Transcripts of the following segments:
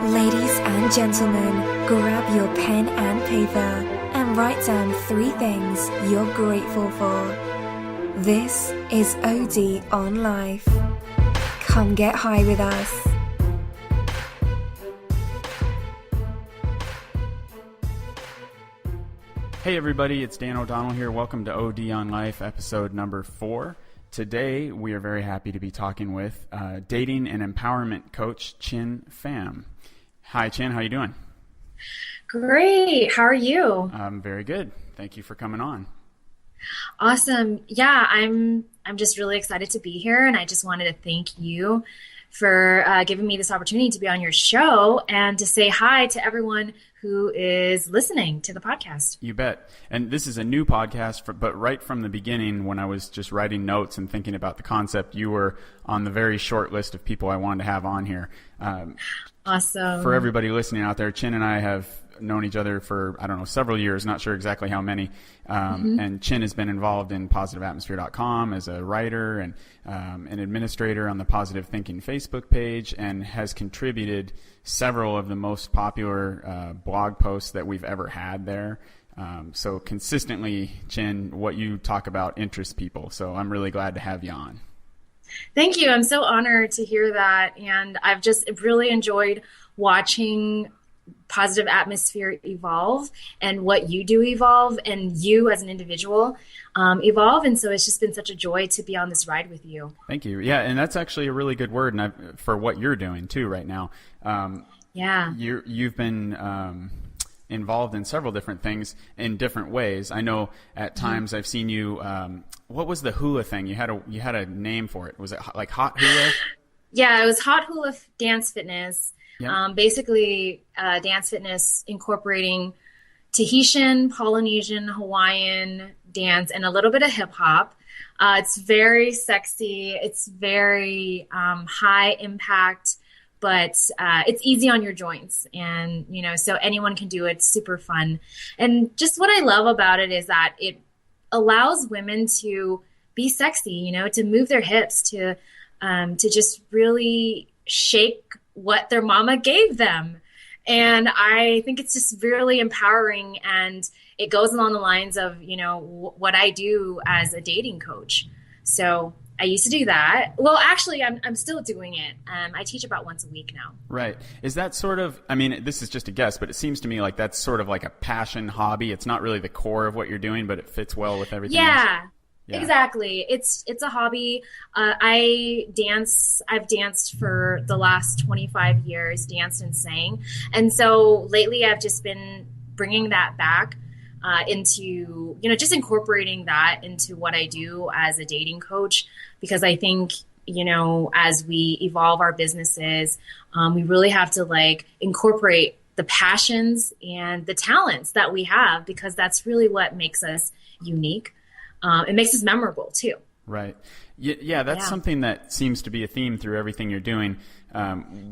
Ladies and gentlemen, grab your pen and paper and write down 3 things you're grateful for. This is OD on Life. Come get high with us. Hey everybody, it's Dan O'Donnell here. Welcome to OD on Life, episode number 4. Today, we are very happy to be talking with dating and empowerment coach, Chinh Pham. Hi, Chinh. How you doing? Great. How are you? I'm very good. Thank you for coming on. Awesome. Yeah, I'm just really excited to be here, and I just wanted to thank you for giving me this opportunity to be on your show and to say hi to everyone who is listening to the podcast. You bet. And this is a new podcast, but right from the beginning, when I was just writing notes and thinking about the concept, you were on the very short list of people I wanted to have on here. Awesome. For everybody listening out there, Chinh and I have known each other for, several years, not sure exactly how many. And Chinh has been involved in positiveatmosphere.com as a writer and an administrator on the Positive Thinking Facebook page, and has contributed several of the most popular blog posts that we've ever had there. So consistently, Chinh, what you talk about interests people. So I'm really glad to have you on. Thank you. I'm so honored to hear that. And I've just really enjoyed watching Positive Atmosphere evolve and what you do evolve and you as an individual evolve. And so it's just been such a joy to be on this ride with you. Thank you. Yeah. And that's actually a really good word for what you're doing too right now. You've been involved in several different things in different ways. I know at times I've seen you, what was the Hula thing? You had a name for it. Was it like Hot Hula? Yeah, it was Hot Hula Dance Fitness. Yeah. Basically, dance fitness incorporating Tahitian, Polynesian, Hawaiian dance, and a little bit of hip hop. It's very sexy. It's very high impact, but it's easy on your joints. And, so anyone can do it. It's super fun. And just what I love about it is that it allows women to be sexy, to move their hips, to just really shake what their mama gave them. And I think it's just really empowering, and it goes along the lines of, what I do as a dating coach. So I used to do that. Well, actually, I'm still doing it. I teach about once a week now. Right. Is that sort of, this is just a guess, but it seems to me like that's sort of like a passion hobby. It's not really the core of what you're doing, but it fits well with everything else. Yeah, exactly. It's a hobby. I've danced for the last 25 years, danced and sang. And so lately I've just been bringing that back into, just incorporating that into what I do as a dating coach, because I think, as we evolve our businesses, we really have to incorporate the passions and the talents that we have, because that's really what makes us unique. It makes us memorable too. Right. Yeah, that's something that seems to be a theme through everything you're doing.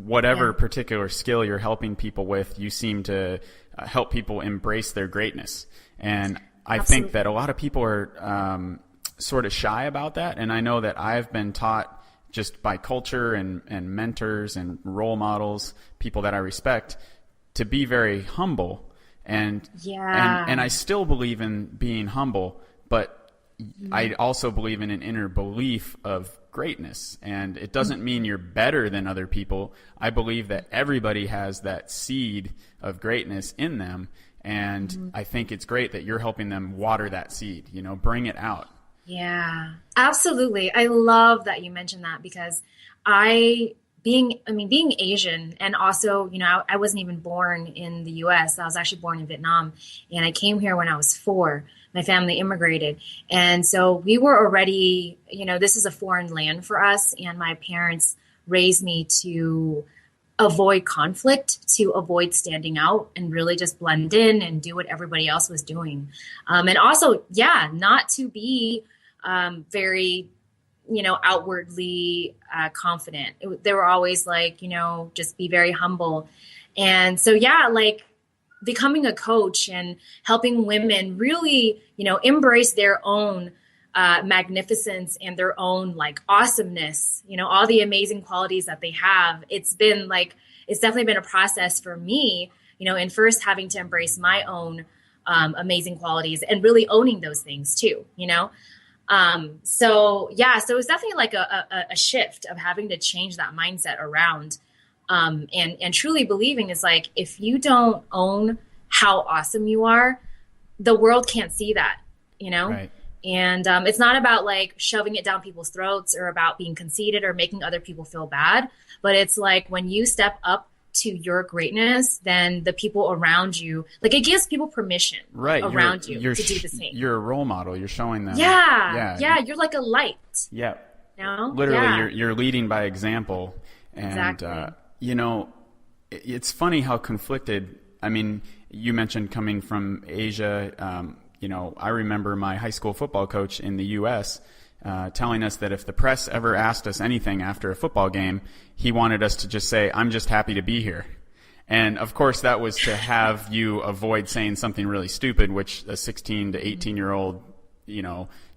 Whatever particular skill you're helping people with, you seem to help people embrace their greatness. And I think that a lot of people are sort of shy about that. And I know that I've been taught just by culture and mentors and role models, people that I respect, to be very humble. And I still believe in being humble, but I also believe in an inner belief of greatness, and it doesn't mean you're better than other people. I believe that everybody has that seed of greatness in them, and I think it's great that you're helping them water that seed, bring it out. Yeah, absolutely. I love that you mentioned that, because being Asian, and also, I wasn't even born in the US. I was actually born in Vietnam, and I came here when I was 4. My family immigrated. And so we were already, this is a foreign land for us. And my parents raised me to avoid conflict, to avoid standing out, and really just blend in and do what everybody else was doing. And also, not to be very, outwardly confident. They were always just be very humble. And so, becoming a coach and helping women really, embrace their own magnificence and their own awesomeness, all the amazing qualities that they have. It's been it's definitely been a process for me, in first having to embrace my own amazing qualities and really owning those things too. So it was definitely like a shift of having to change that mindset around, and truly believing is like, if you don't own how awesome you are, the world can't see that. Right. And it's not about like shoving it down people's throats or about being conceited or making other people feel bad, but it's like when you step up to your greatness, then the people around you, like, it gives people permission around you to do the same. You're a role model. You're showing them. Yeah. You're like a light. Yeah. Literally, yeah. You're leading by example. And, exactly. It's funny how conflicted, I mean, you mentioned coming from Asia. I remember my high school football coach in the U.S. Telling us that if the press ever asked us anything after a football game, he wanted us to just say, "I'm just happy to be here." And of course, that was to have you avoid saying something really stupid, which a 16 to 18-year-old,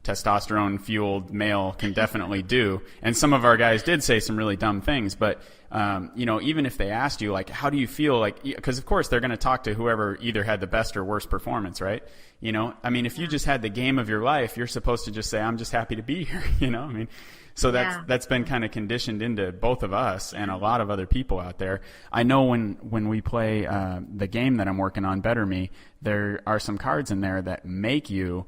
testosterone fueled male can definitely do. And some of our guys did say some really dumb things, but even if they asked you, like, how do you feel? Like, because of course they're going to talk to whoever either had the best or worst performance, right? If you just had the game of your life, you're supposed to just say, "I'm just happy to be here." So that's been kind of conditioned into both of us and a lot of other people out there. I know when we play the game that I'm working on, Better Me, there are some cards in there that make you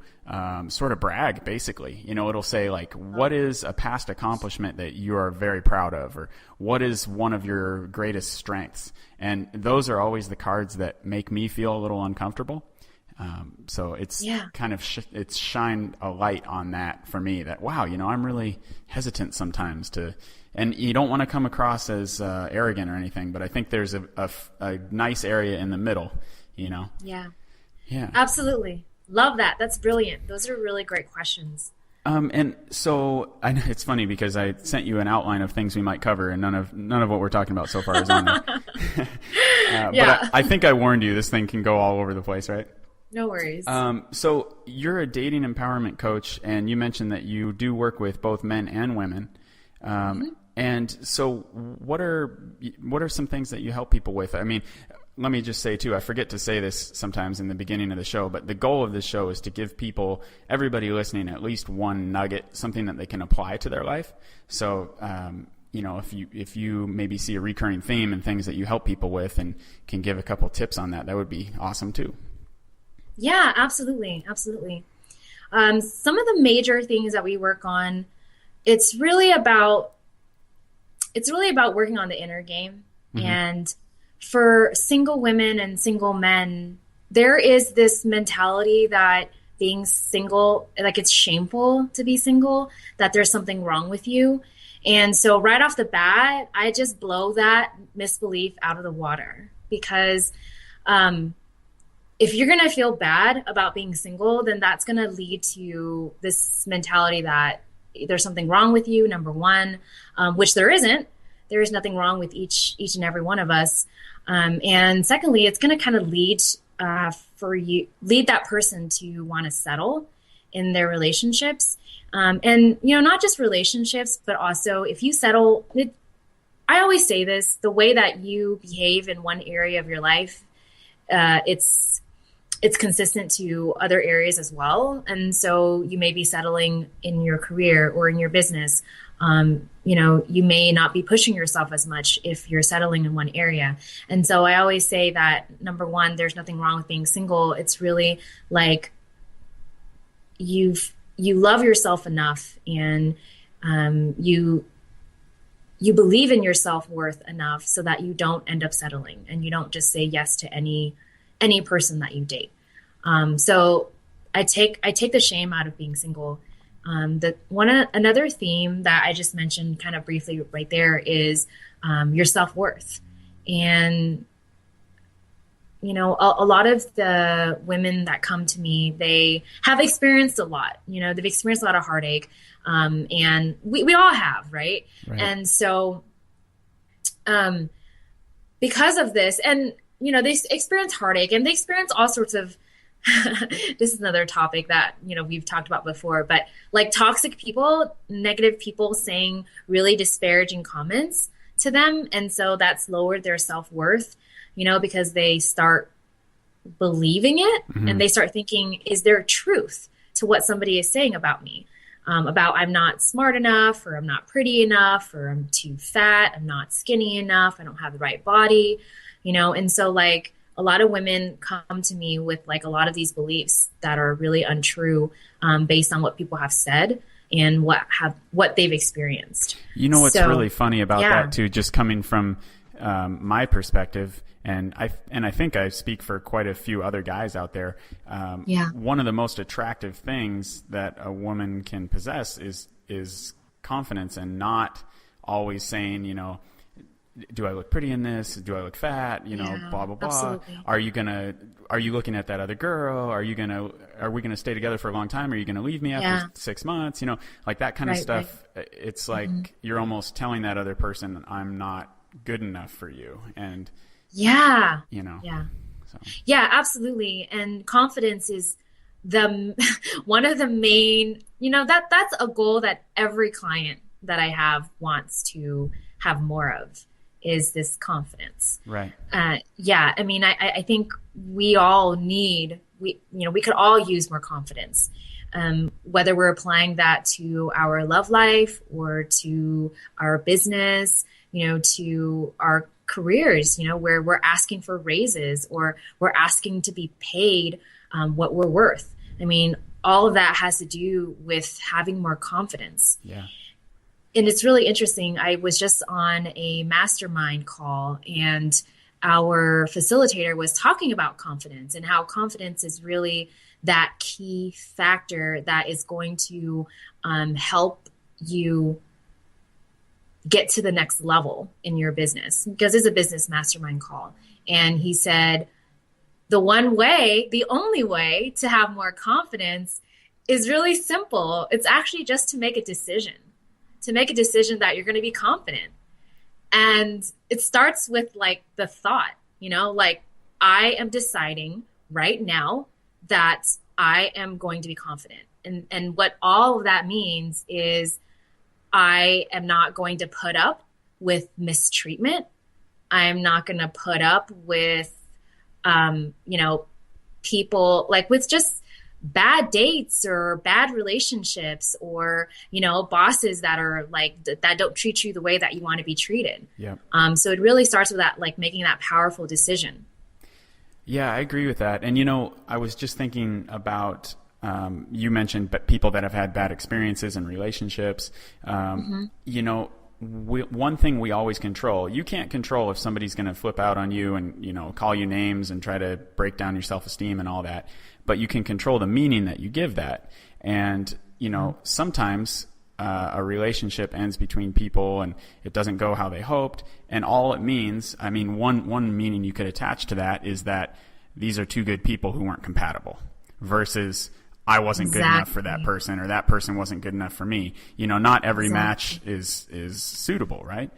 sort of brag, basically. It'll say, like, what is a past accomplishment that you are very proud of, or what is one of your greatest strengths? And those are always the cards that make me feel a little uncomfortable. So it's kind of it's shined a light on that for me, that, wow, I'm really hesitant sometimes and you don't want to come across as arrogant or anything, but I think there's a nice area in the middle, Yeah. Yeah. Absolutely. Love that. That's brilliant. Those are really great questions. And so I know it's funny because I sent you an outline of things we might cover, and none of what we're talking about so far is on there. But I think I warned you, this thing can go all over the place, right? No worries. So you're a dating empowerment coach, and you mentioned that you do work with both men and women. And so what are some things that you help people with? I mean, let me just say too, I forget to say this sometimes in the beginning of the show, but the goal of this show is to give everybody listening, at least one nugget, something that they can apply to their life. So, if you maybe see a recurring theme and things that you help people with and can give a couple tips on that, that would be awesome too. Yeah, absolutely. Absolutely. Some of the major things that we work on, it's really about working on the inner game. Mm-hmm. And for single women and single men, there is this mentality that being single, like, it's shameful to be single, that there's something wrong with you. And so right off the bat, I just blow that misbelief out of the water, because if you're going to feel bad about being single, then that's going to lead to this mentality that there's something wrong with you, number one, which there isn't. There is nothing wrong with each and every one of us. And secondly, it's going to kind of lead that person to want to settle in their relationships. And, not just relationships, but also if you settle, I always say this, the way that you behave in one area of your life, it's consistent to other areas as well. And so you may be settling in your career or in your business. You may not be pushing yourself as much if you're settling in one area. And so I always say that, number one, there's nothing wrong with being single. It's really like you love yourself enough, and you believe in your self-worth enough so that you don't end up settling and you don't just say yes to any person that you date. So I take the shame out of being single. Another theme that I just mentioned kind of briefly right there is your self-worth. And a lot of the women that come to me, they have experienced a lot. They've experienced a lot of heartache, and we all have, right? And so because of this, and they experience heartache, and they experience all sorts of this is another topic that we've talked about before, but like toxic people, negative people saying really disparaging comments to them. And so that's lowered their self-worth, because they start believing it and they start thinking, is there truth to what somebody is saying about me? About I'm not smart enough, or I'm not pretty enough, or I'm too fat, I'm not skinny enough, I don't have the right body, and so like a lot of women come to me with like a lot of these beliefs that are really untrue, based on what people have said and what they've experienced. What's really funny about that too, just coming from my perspective, and I think I speak for quite a few other guys out there. One of the most attractive things that a woman can possess is confidence, and not always saying, do I look pretty in this? Do I look fat? Blah, blah, blah. Absolutely. Are you looking at that other girl? Are we going to stay together for a long time? Are you going to leave me after 6 months? Like that kind of stuff. Right. It's like you're almost telling that other person, I'm not good enough for you. And yeah. So. Yeah, absolutely. And confidence is one of the main, that's a goal that every client that I have wants to have more of, is this confidence. Right. I mean, I think we all we could all use more confidence, whether we're applying that to our love life or to our business, to our careers, where we're asking for raises or we're asking to be paid what we're worth. I mean, all of that has to do with having more confidence. Yeah. And it's really interesting. I was just on a mastermind call, and our facilitator was talking about confidence and how confidence is really that key factor that is going to help you get to the next level in your business, because it's a business mastermind call. And he said, the only way to have more confidence is really simple. It's actually just to make a decision that you're going to be confident. And it starts with like the thought, like I am deciding right now that I am going to be confident. And what all of that means is I am not going to put up with mistreatment. I'm not going to put up with, people like with just bad dates or bad relationships, or, bosses that are like, that don't treat you the way that you want to be treated. Yeah. So it really starts with that, like making that powerful decision. Yeah, I agree with that. And, I was just thinking about, you mentioned people that have had bad experiences in relationships. One thing we always control, you can't control if somebody's going to flip out on you and, call you names and try to break down your self-esteem and all that, but you can control the meaning that you give that. And, sometimes a relationship ends between people and it doesn't go how they hoped. And all it means, one meaning you could attach to that is that these are two good people who weren't compatible, versus I wasn't good enough for that person, or that person wasn't good enough for me. Not every match is suitable, right?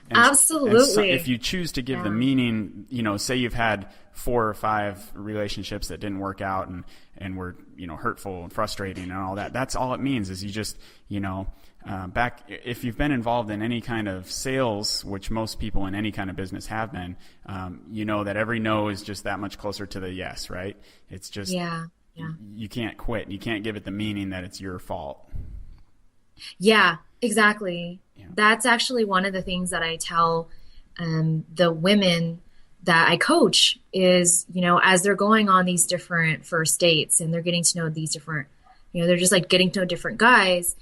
Absolutely. And so if you choose to give the meaning, say you've had 4 or 5 relationships that didn't work out and were, hurtful and frustrating and all that, that's all it means is you just, if you've been involved in any kind of sales, which most people in any kind of business have been, that every no is just that much closer to the yes, right? It's just, you can't quit. You can't give it the meaning that it's your fault. Yeah, exactly. Yeah. That's actually one of the things that I tell the women that I coach is, as they're going on these different first dates and they're getting to know these different, they're just like getting to know different guys.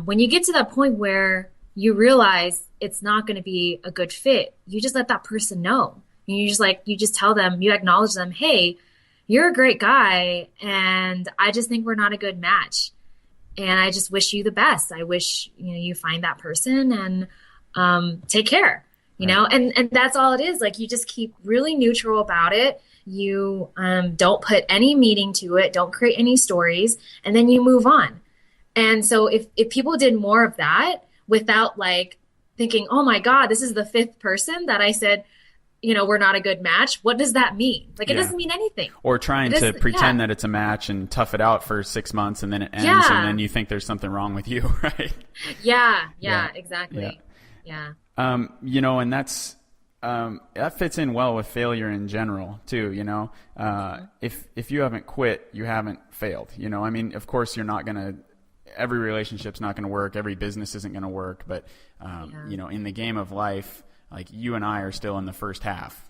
When you get to that point where you realize it's not going to be a good fit, you just let that person know. You just tell them, you acknowledge them, hey, you're a great guy, and I just think we're not a good match. And I just wish you the best. I wish, you find that person and take care, and that's all it is. Like, you just keep really neutral about it. You don't put any meaning to it. Don't create any stories. And then you move on. And so if people did more of that without like thinking, oh my God, this is the 5th person that I said, we're not a good match. What does that mean? Like, it doesn't mean anything. Or trying to pretend that it's a match and tough it out for 6 months and then it ends and then you think there's something wrong with you, right? Yeah, exactly. Yeah. And that fits in well with failure in general too. If you haven't quit, you haven't failed. I mean, of course, every relationship's not going to work. Every business isn't going to work. But, in the game of life, like you and I are still in the first half,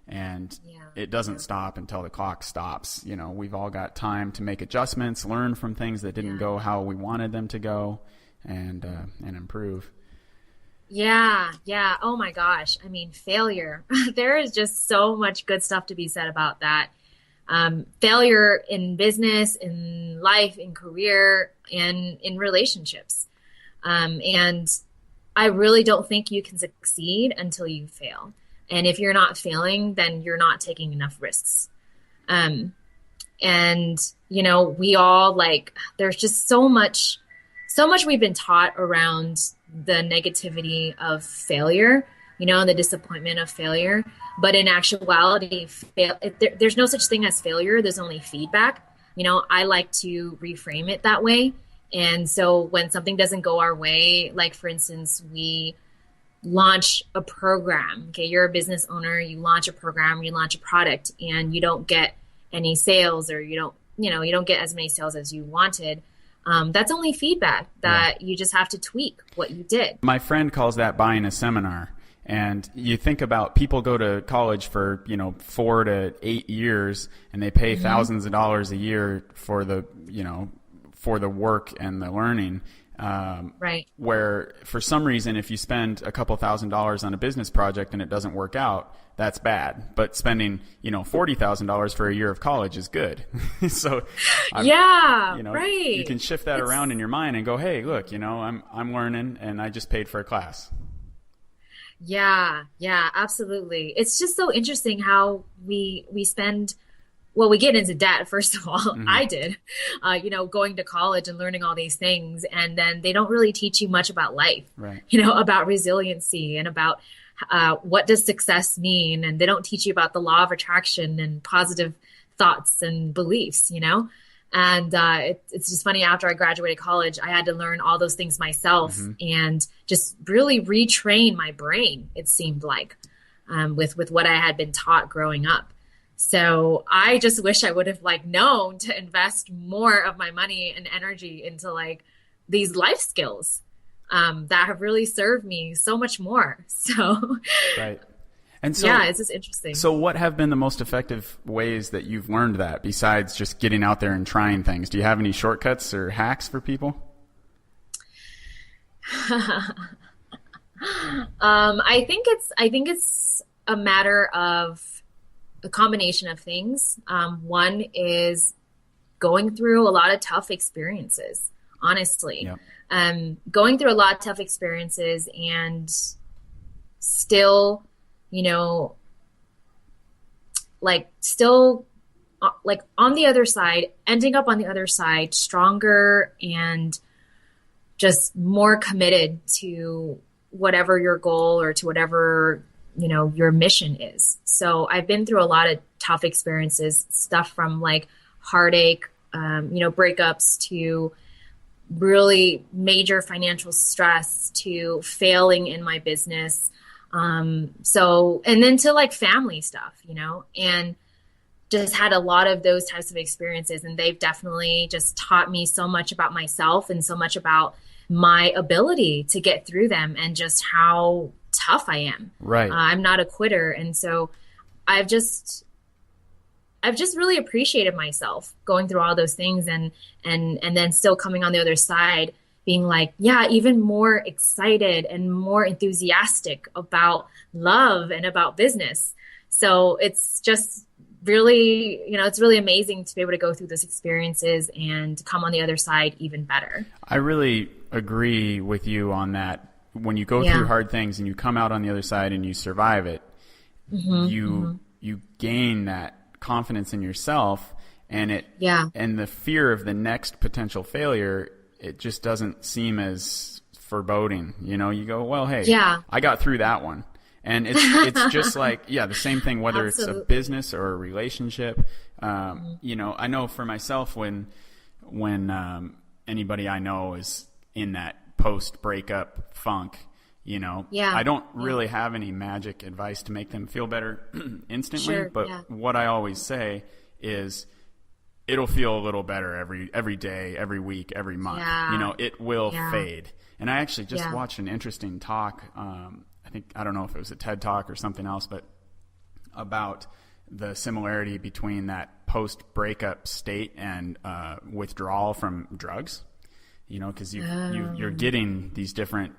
and it doesn't stop until the clock stops. We've all got time to make adjustments, learn from things that didn't go how we wanted them to go, and improve. Yeah. Oh my gosh. I mean, failure. There is just so much good stuff to be said about that. Failure in business, in life, in career, and in relationships. And I really don't think you can succeed until you fail. And if you're not failing, then you're not taking enough risks. We all there's just so much we've been taught around the negativity of failure, and the disappointment of failure. But in actuality, there's no such thing as failure. There's only feedback. I like to reframe it that way. And so when something doesn't go our way, like for instance, we launch a program. Okay, you're a business owner, you launch a program, you launch a product, and you don't get any sales, or you don't get as many sales as you wanted. That's only feedback that you just have to tweak what you did. My friend calls that buying a seminar. And you think about people go to college for, 4 to 8 years, and they pay thousands of dollars a year for the work and the learning. Right. Where for some reason, if you spend a couple $1,000s on a business project and it doesn't work out, that's bad. But spending, $40,000 for a year of college is good. So, right. You can shift that around in your mind and go, hey, look, I'm learning, and I just paid for a class. Yeah, absolutely. It's just so interesting how we spend. Well, we get into debt, first of all. I did, going to college and learning all these things. And then they don't really teach you much about life, right? About resiliency and about what does success mean. And they don't teach you about the law of attraction and positive thoughts and beliefs, And it's just funny, after I graduated college, I had to learn all those things myself and just really retrain my brain, it seemed like, with what I had been taught growing up. So I just wish I would have known to invest more of my money and energy into these life skills that have really served me so much more. So right. And so, it's just interesting. So what have been the most effective ways that you've learned that, besides just getting out there and trying things? Do you have any shortcuts or hacks for people? I think it's a matter of a combination of things. One is going through a lot of tough experiences, honestly. Yep. Going through a lot of tough experiences and still, on the other side, ending up on the other side stronger and just more committed to whatever your goal or to whatever, your mission is. So I've been through a lot of tough experiences, stuff from heartache, breakups, to really major financial stress, to failing in my business. And then to family stuff, and just had a lot of those types of experiences. And they've definitely just taught me so much about myself and so much about my ability to get through them and just how tough I am. Right. I'm not a quitter. And so I've just really appreciated myself going through all those things and then still coming on the other side being even more excited and more enthusiastic about love and about business. So it's just really, it's really amazing to be able to go through those experiences and come on the other side even better. I really agree with you on that. When you go through hard things and you come out on the other side and you survive it, you gain that confidence in yourself, and and the fear of the next potential failure, it just doesn't seem as foreboding. You go, well, hey, I got through that one. And it's just the same thing, whether Absolutely. It's a business or a relationship. I know for myself, when anybody I know is in that post breakup funk, Yeah. I don't really have any magic advice to make them feel better instantly, Sure, but yeah. what I always say is it'll feel a little better every day, every week, every month. Yeah. It will Yeah. fade. And I actually just Yeah. watched an interesting talk. I don't know if it was a TED Talk or something else, but about the similarity between that post-breakup state and withdrawal from drugs. Because you're getting these different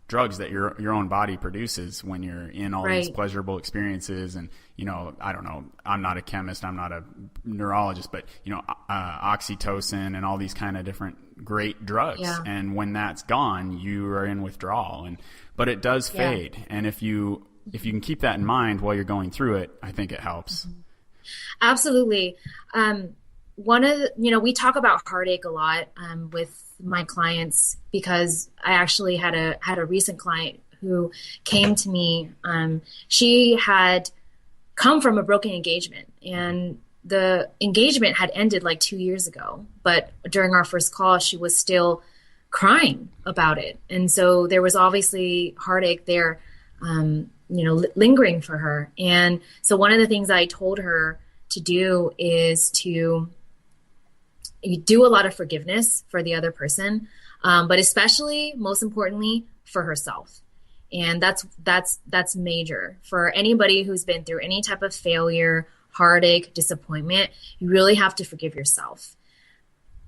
drugs that your own body produces when you're in all these Right. pleasurable experiences. And I don't know, I'm not a chemist, I'm not a neurologist, but oxytocin and all these kind of different great drugs. Yeah. And when that's gone, you are in withdrawal. But it does Yeah. fade. And if you can keep that in mind while you're going through it, I think it helps. Absolutely. One of the, we talk about heartache a lot with my clients, because I actually had a recent client who came to me. She had come from a broken engagement, and the engagement had ended like 2 years ago. But during our first call, she was still crying about it, and so there was obviously heartache there, lingering for her. And so one of the things I told her to do is to you do a lot of forgiveness for the other person, but especially, most importantly, for herself. And that's major for anybody who's been through any type of failure, heartache, disappointment. You really have to forgive yourself.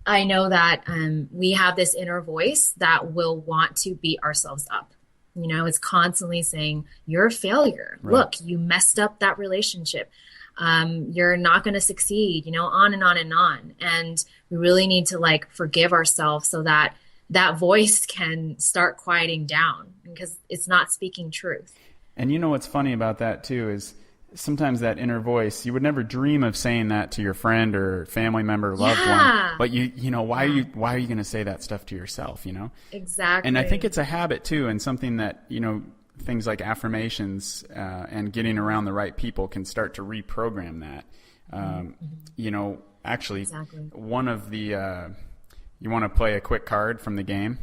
I know that we have this inner voice that will want to beat ourselves up. It's constantly saying, you're a failure. Right. Look, you messed up that relationship. You're not going to succeed, on and on and on. And we really need to forgive ourselves so that that voice can start quieting down, because it's not speaking truth. And what's funny about that too is sometimes that inner voice, you would never dream of saying that to your friend or family member, or loved Yeah. one. But why are you going to say that stuff to yourself, Exactly. And I think it's a habit too, and something that, things like affirmations and getting around the right people can start to reprogram that. Actually, Exactly. one of the, you want to play a quick card from the game?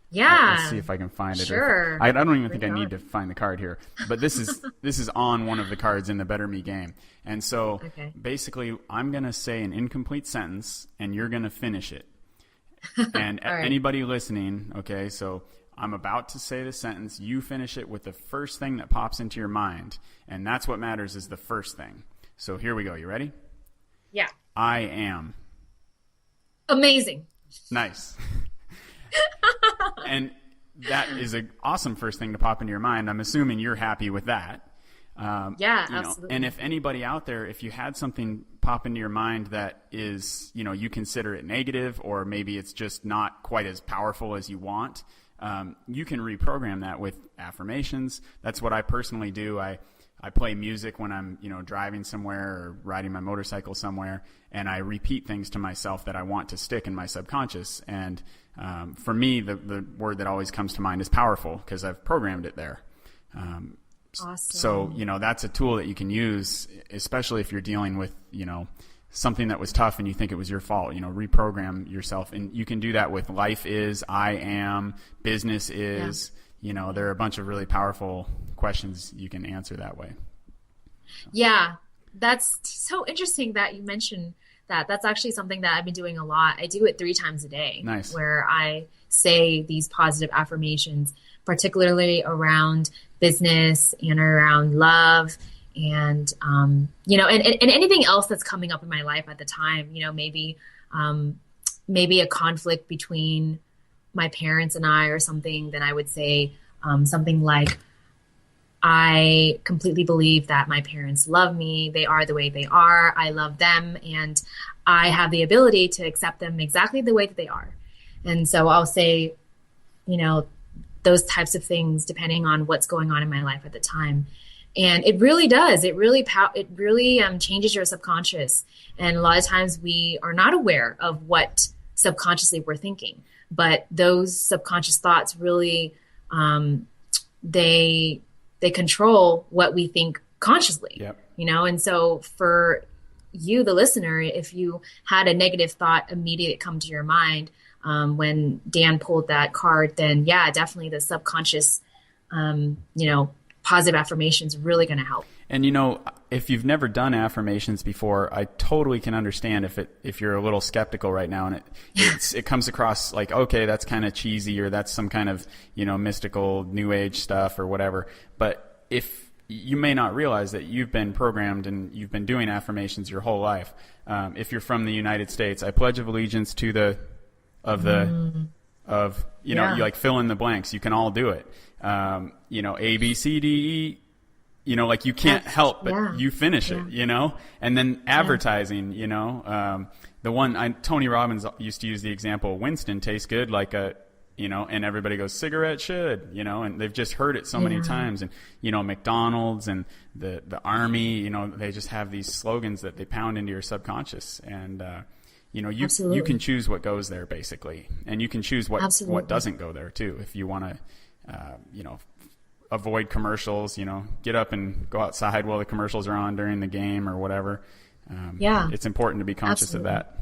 Yeah. Let's see if I can find it. Sure. I don't even think I Bring it need to find the card here, but this is on one of the cards in the Better Me game. And so Okay. basically I'm going to say an incomplete sentence and you're going to finish it. And All right. anybody listening, okay, so I'm about to say the sentence, you finish it with the first thing that pops into your mind. And that's what matters, is the first thing. So here we go. You ready? Yeah. I am. Amazing. Nice. And that is an awesome first thing to pop into your mind. I'm assuming you're happy with that. Yeah, absolutely. And if anybody out there, if you had something pop into your mind that is, you consider it negative, or maybe it's just not quite as powerful as you want, you can reprogram that with affirmations. That's what I personally do. I play music when I'm, driving somewhere or riding my motorcycle somewhere, and I repeat things to myself that I want to stick in my subconscious. And for me, the word that always comes to mind is powerful, because I've programmed it there. Awesome. So, that's a tool that you can use, especially if you're dealing with, something that was tough and you think it was your fault. Reprogram yourself. And you can do that with life is, I am, business is. Yeah. There are a bunch of really powerful questions you can answer that way. Yeah, that's so interesting that you mentioned that. That's actually something that I've been doing a lot. I do it 3 times a day. Nice. Where I say these positive affirmations, particularly around business and around love, and and anything else that's coming up in my life at the time. Maybe a conflict between my parents and I or something. Then I would say something like, I completely believe that my parents love me. They are the way they are. I love them, and I have the ability to accept them exactly the way that they are. And so I'll say, those types of things depending on what's going on in my life at the time. And it really does. It really changes your subconscious. And a lot of times we are not aware of what subconsciously we're thinking, but those subconscious thoughts really, they control what we think consciously. Yep. And so for you, the listener, if you had a negative thought immediately come to your mind, when Dan pulled that card, then yeah, definitely the subconscious, positive affirmations really going to help. And if you've never done affirmations before, I totally can understand if you're a little skeptical right now, and it comes across like, okay, that's kind of cheesy, or that's some kind of mystical new age stuff or whatever. But if you may not realize that you've been programmed and you've been doing affirmations your whole life. If you're from the United States, I pledge allegiance to you like fill in the blanks. You can all do it. A, B, C, D, E, like you can't help but you finish it, and then advertising, the one Tony Robbins used to use the example, Winston tastes good like and everybody goes, cigarette should, and they've just heard it so many times. And, McDonald's and the Army, they just have these slogans that they pound into your subconscious. And, you can choose what goes there basically. And you can choose what doesn't go there too. If you want to, avoid commercials, get up and go outside while the commercials are on during the game or whatever. It's important to be conscious of that.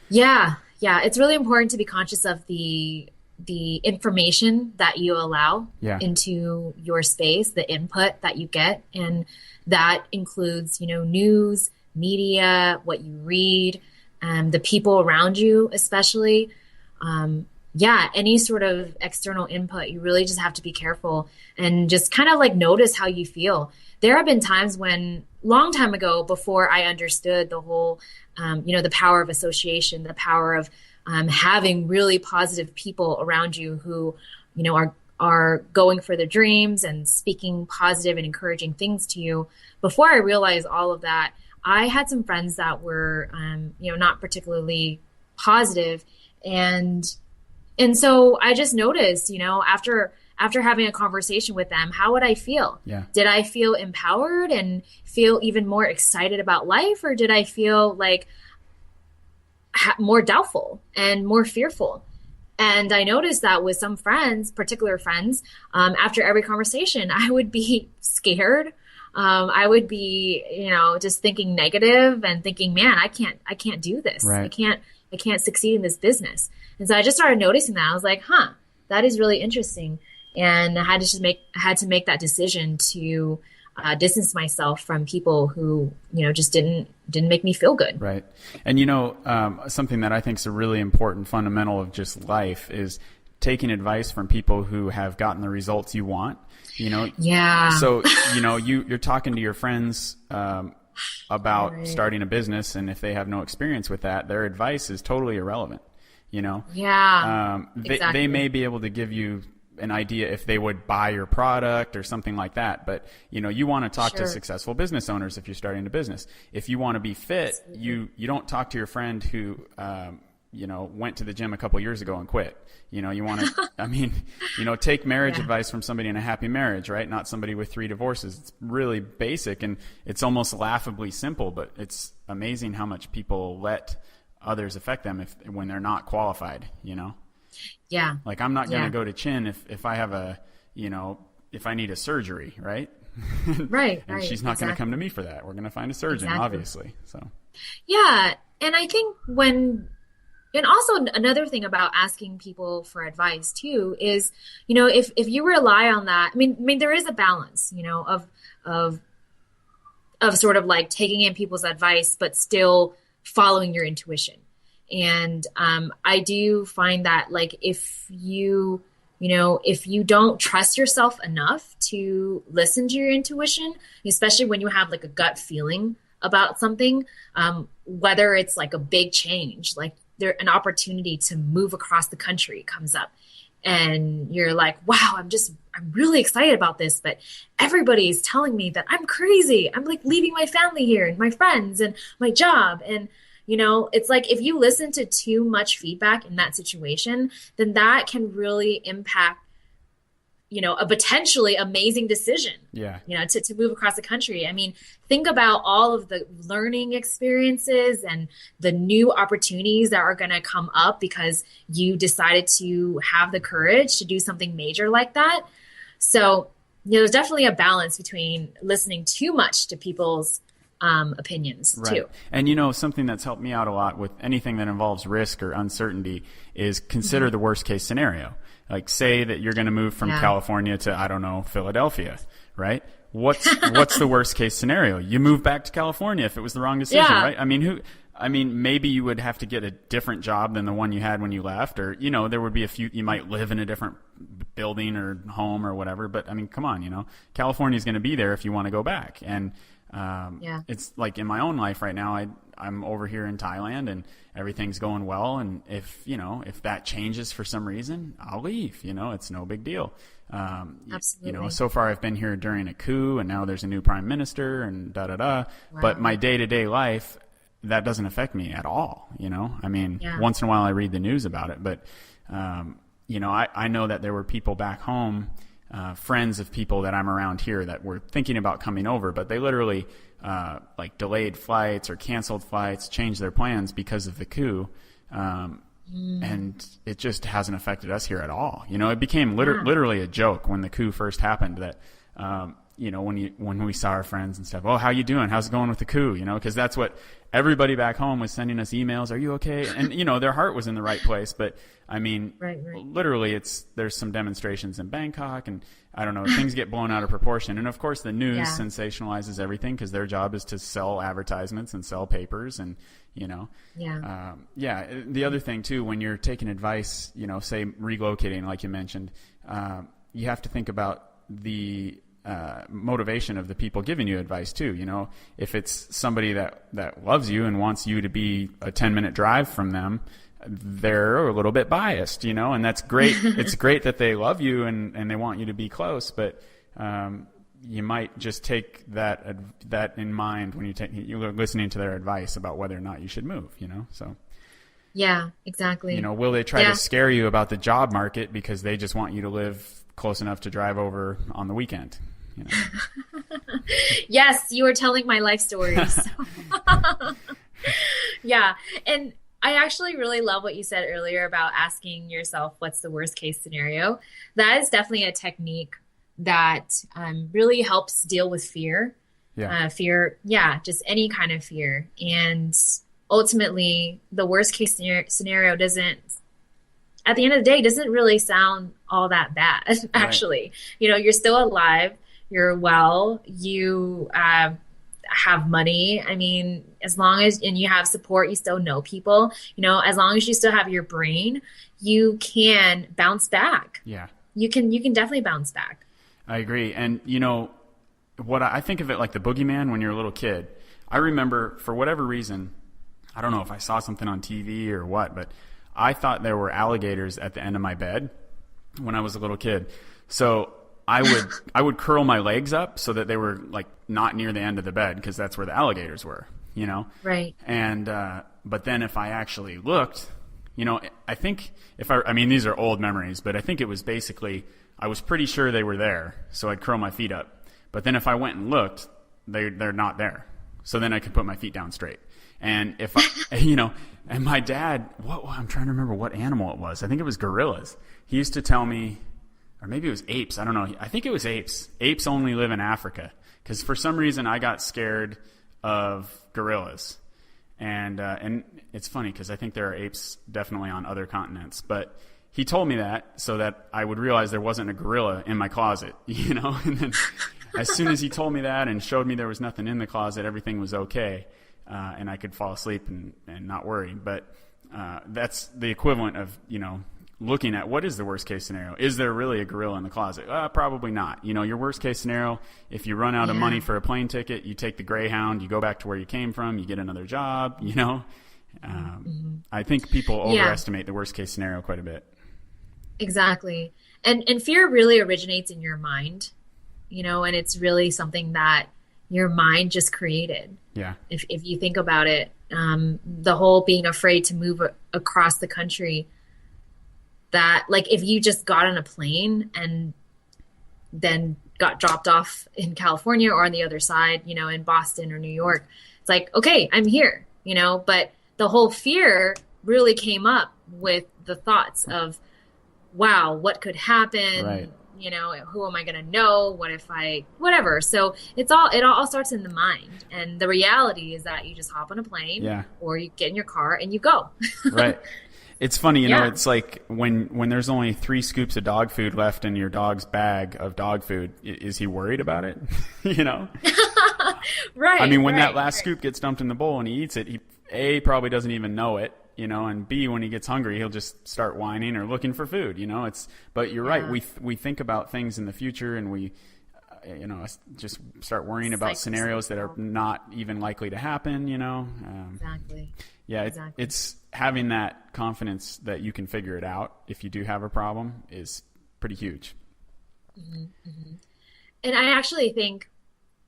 Yeah. Yeah, it's really important to be conscious of the information that you allow into your space, the input that you get. And that includes, news, media, what you read, the people around you, especially. Any sort of external input, you really just have to be careful and just kind of like notice how you feel. There have been times when, long time ago, before I understood the whole, the power of association, the power of having really positive people around you who, are going for their dreams and speaking positive and encouraging things to you. Before I realized all of that, I had some friends that were, not particularly positive, and so I just noticed, after having a conversation with them, how would I feel? Yeah. Did I feel empowered and feel even more excited about life? Or did I feel like more doubtful and more fearful? And I noticed that with some friends, particular friends, after every conversation, I would be scared. I would be, just thinking negative and thinking, man, I can't do this. Right. I can't succeed in this business. And so I just started noticing that. I was like, that is really interesting. And I had to make that decision to distance myself from people who, just didn't make me feel good. Right. And, something that I think is a really important fundamental of just life is taking advice from people who have gotten the results you want, Yeah. So, you're talking to your friends about starting a business, and if they have no experience with that, their advice is totally irrelevant. Yeah. Exactly. They may be able to give you an idea if they would buy your product or something like that. But, you want to talk to successful business owners if you're starting a business. If you want to be fit, you don't talk to your friend who, went to the gym a couple years ago and quit. You want to, take marriage advice from somebody in a happy marriage, right? Not somebody with 3 divorces. It's really basic and it's almost laughably simple, but it's amazing how much people let others affect them when they're not qualified, Yeah. Like I'm not going to go to Chinh if I have if I need a surgery, right? Right. And she's not going to come to me for that. We're going to find a surgeon, obviously. So. Yeah. And I think and also another thing about asking people for advice too is, if you rely on that, I mean, there is a balance, of sort of like taking in people's advice, but still following your intuition. And I do find that like if you don't trust yourself enough to listen to your intuition, especially when you have like a gut feeling about something, whether it's like a big change, like an opportunity to move across the country comes up and you're like, wow, I'm really excited about this, but everybody's telling me that I'm crazy. I'm like leaving my family here and my friends and my job. And, it's like if you listen to too much feedback in that situation, then that can really impact, a potentially amazing decision, to move across the country. I mean, think about all of the learning experiences and the new opportunities that are going to come up because you decided to have the courage to do something major like that. So, there's definitely a balance between listening too much to people's opinions right. too. And something that's helped me out a lot with anything that involves risk or uncertainty is consider the worst case scenario. Like say that you're going to move from California to, I don't know, Philadelphia, right? What's the worst case scenario? You move back to California if it was the wrong decision, right? I mean, maybe you would have to get a different job than the one you had when you left, or, there would be you might live in a different building or home or whatever. But I mean, come on, California is going to be there if you want to go back. And, it's like in my own life right now, I'm over here in Thailand and everything's going well. And if that changes for some reason, I'll leave, it's no big deal. Absolutely. So far I've been here during a coup and now there's a new prime minister and Wow. But my day-to-day life, that doesn't affect me at all. Once in a while I read the news about it, but, I know that there were people back home, friends of people that I'm around here that were thinking about coming over, but they literally, delayed flights or canceled flights, changed their plans because of the coup. And it just hasn't affected us here at all. It became literally a joke when the coup first happened that, when we saw our friends and stuff, oh, how you doing? How's it going with the coup? Cause that's what everybody back home was sending us emails. Are you okay? And, their heart was in the right place. But I mean, right. Literally there's some demonstrations in Bangkok and I don't know, things get blown out of proportion. And of course the news sensationalizes everything because their job is to sell advertisements and sell papers and, the other thing too, when you're taking advice, say relocating, like you mentioned, you have to think about the motivation of the people giving you advice too. If it's somebody that loves you and wants you to be a 10-minute drive from them, they're a little bit biased, and that's great. It's great that they love you and they want you to be close, but you might just take that in mind when you're listening to their advice about whether or not you should move, so. Yeah, exactly. Will they try to scare you about the job market because they just want you to live close enough to drive over on the weekend? Yes, you were telling my life stories. Yeah. And I actually really love what you said earlier about asking yourself, what's the worst case scenario? That is definitely a technique that really helps deal with fear. Just any kind of fear. And ultimately, the worst case scenario doesn't, at the end of the day, doesn't really sound all that bad, actually. Right. You're still alive, you're well, you have money. I mean, as long as, and you have support, you still know people, as long as you still have your brain, you can bounce back. Yeah. You can definitely bounce back. I agree. And what I think of it like the boogeyman when you're a little kid. I remember for whatever reason, I don't know if I saw something on TV or what, but I thought there were alligators at the end of my bed when I was a little kid. So I would curl my legs up so that they were like not near the end of the bed because that's where the alligators were, Right. And but then if I actually looked, I think I mean these are old memories, but I think it was basically I was pretty sure they were there, so I'd curl my feet up. But then if I went and looked, they're not there. So then I could put my feet down straight. And if I, and my dad, I'm trying to remember what animal it was. I think it was gorillas. He used to tell me, or maybe it was apes. I don't know. I think it was apes. Apes only live in Africa. Because for some reason I got scared of gorillas. And it's funny because I think there are apes definitely on other continents. But he told me that so that I would realize there wasn't a gorilla in my closet, And then as soon as he told me that and showed me there was nothing in the closet, everything was okay. And I could fall asleep and not worry. But that's the equivalent of, looking at what is the worst case scenario. Is there really a gorilla in the closet? Probably not. Your worst case scenario, if you run out of money for a plane ticket, you take the Greyhound, you go back to where you came from, you get another job, I think people overestimate the worst case scenario quite a bit. Exactly. And fear really originates in your mind, and it's really something that your mind just created. Yeah. If you think about it, the whole being afraid to move across the country, that like if you just got on a plane and then got dropped off in California or on the other side, in Boston or New York, it's like, okay, I'm here, but the whole fear really came up with the thoughts of, wow, what could happen? Right. You know, who am I going to know? What if whatever. So it all starts in the mind. And the reality is that you just hop on a plane or you get in your car and you go. Right. It's funny, you know, it's like when there's only 3 scoops of dog food left in your dog's bag of dog food, is he worried about it? You know? Right. I mean, when that last scoop gets dumped in the bowl and he eats it, he A, probably doesn't even know it, you know, and B, when he gets hungry, he'll just start whining or looking for food, you know. But you're right. We think about things in the future and we, you know, just start worrying about scenarios that are not even likely to happen, you know. Exactly. Yeah, exactly. It's having that confidence that you can figure it out if you do have a problem is pretty huge. Mm-hmm, mm-hmm. And I actually think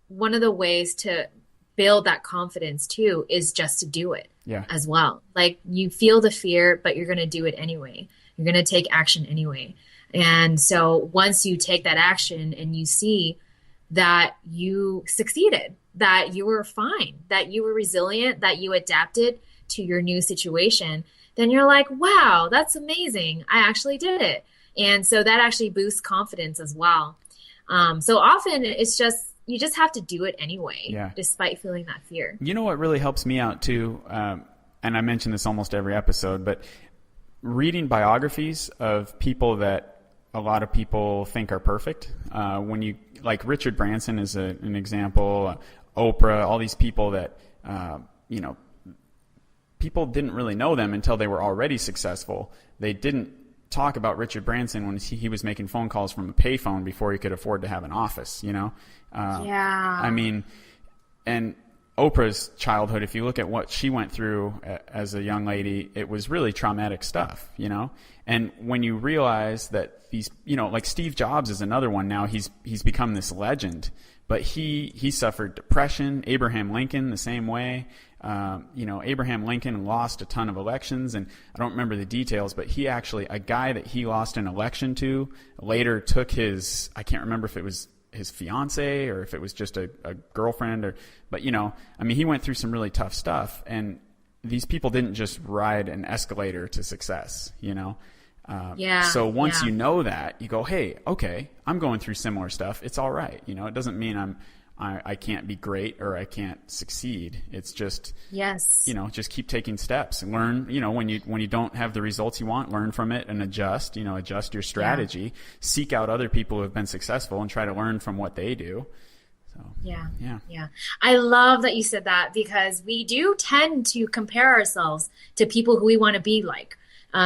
one of the ways to build that confidence too is just to do it as well. Like you feel the fear, but you're going to do it anyway. You're going to take action anyway. And so once you take that action and you see that you succeeded, that you were fine, that you were resilient, that you adapted to your new situation, then you're like, wow, that's amazing. I actually did it. And so that actually boosts confidence as well. So often it's just, you just have to do it anyway, despite feeling that fear. You know what really helps me out too, and I mention this almost every episode, but reading biographies of people that a lot of people think are perfect. When you, like Richard Branson is an example, Oprah, all these people that, you know, people didn't really know them until they were already successful. They didn't talk about Richard Branson when he was making phone calls from a payphone before he could afford to have an office, you know? I mean, and Oprah's childhood, if you look at what she went through as a young lady, it was really traumatic stuff, you know? And when you realize that these, you know, like Steve Jobs is another one now, he's become this legend, but he suffered depression. Abraham Lincoln, the same way. You know, Abraham Lincoln lost a ton of elections, and I don't remember the details, but he actually, a guy that he lost an election to later took his, I can't remember if it was his fiance or if it was just a girlfriend but you know, I mean, he went through some really tough stuff, and these people didn't just ride an escalator to success, you know? So once you know that, you go, hey, okay, I'm going through similar stuff. It's all right. You know, it doesn't mean I can't be great or I can't succeed. It's just, you know, just keep taking steps and learn, you know, when you don't have the results you want, learn from it and adjust your strategy, seek out other people who have been successful and try to learn from what they do. So, yeah. I love that you said that, because we do tend to compare ourselves to people who we want to be like,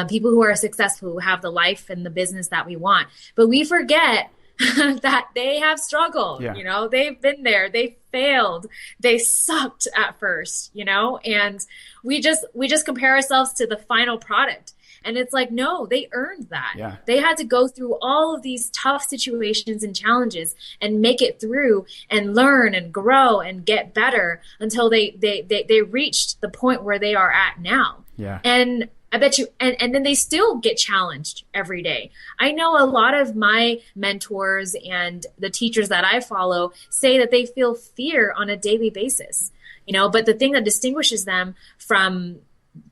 people who are successful, who have the life and the business that we want. But we forget that they have struggled, you know, they've been there, they failed, they sucked at first, you know, and we just compare ourselves to the final product. And it's like, no, they earned that. Yeah. They had to go through all of these tough situations and challenges and make it through and learn and grow and get better until they reached the point where they are at now. Yeah. And I bet you, and then they still get challenged every day. I know a lot of my mentors and the teachers that I follow say that they feel fear on a daily basis, you know, but the thing that distinguishes them from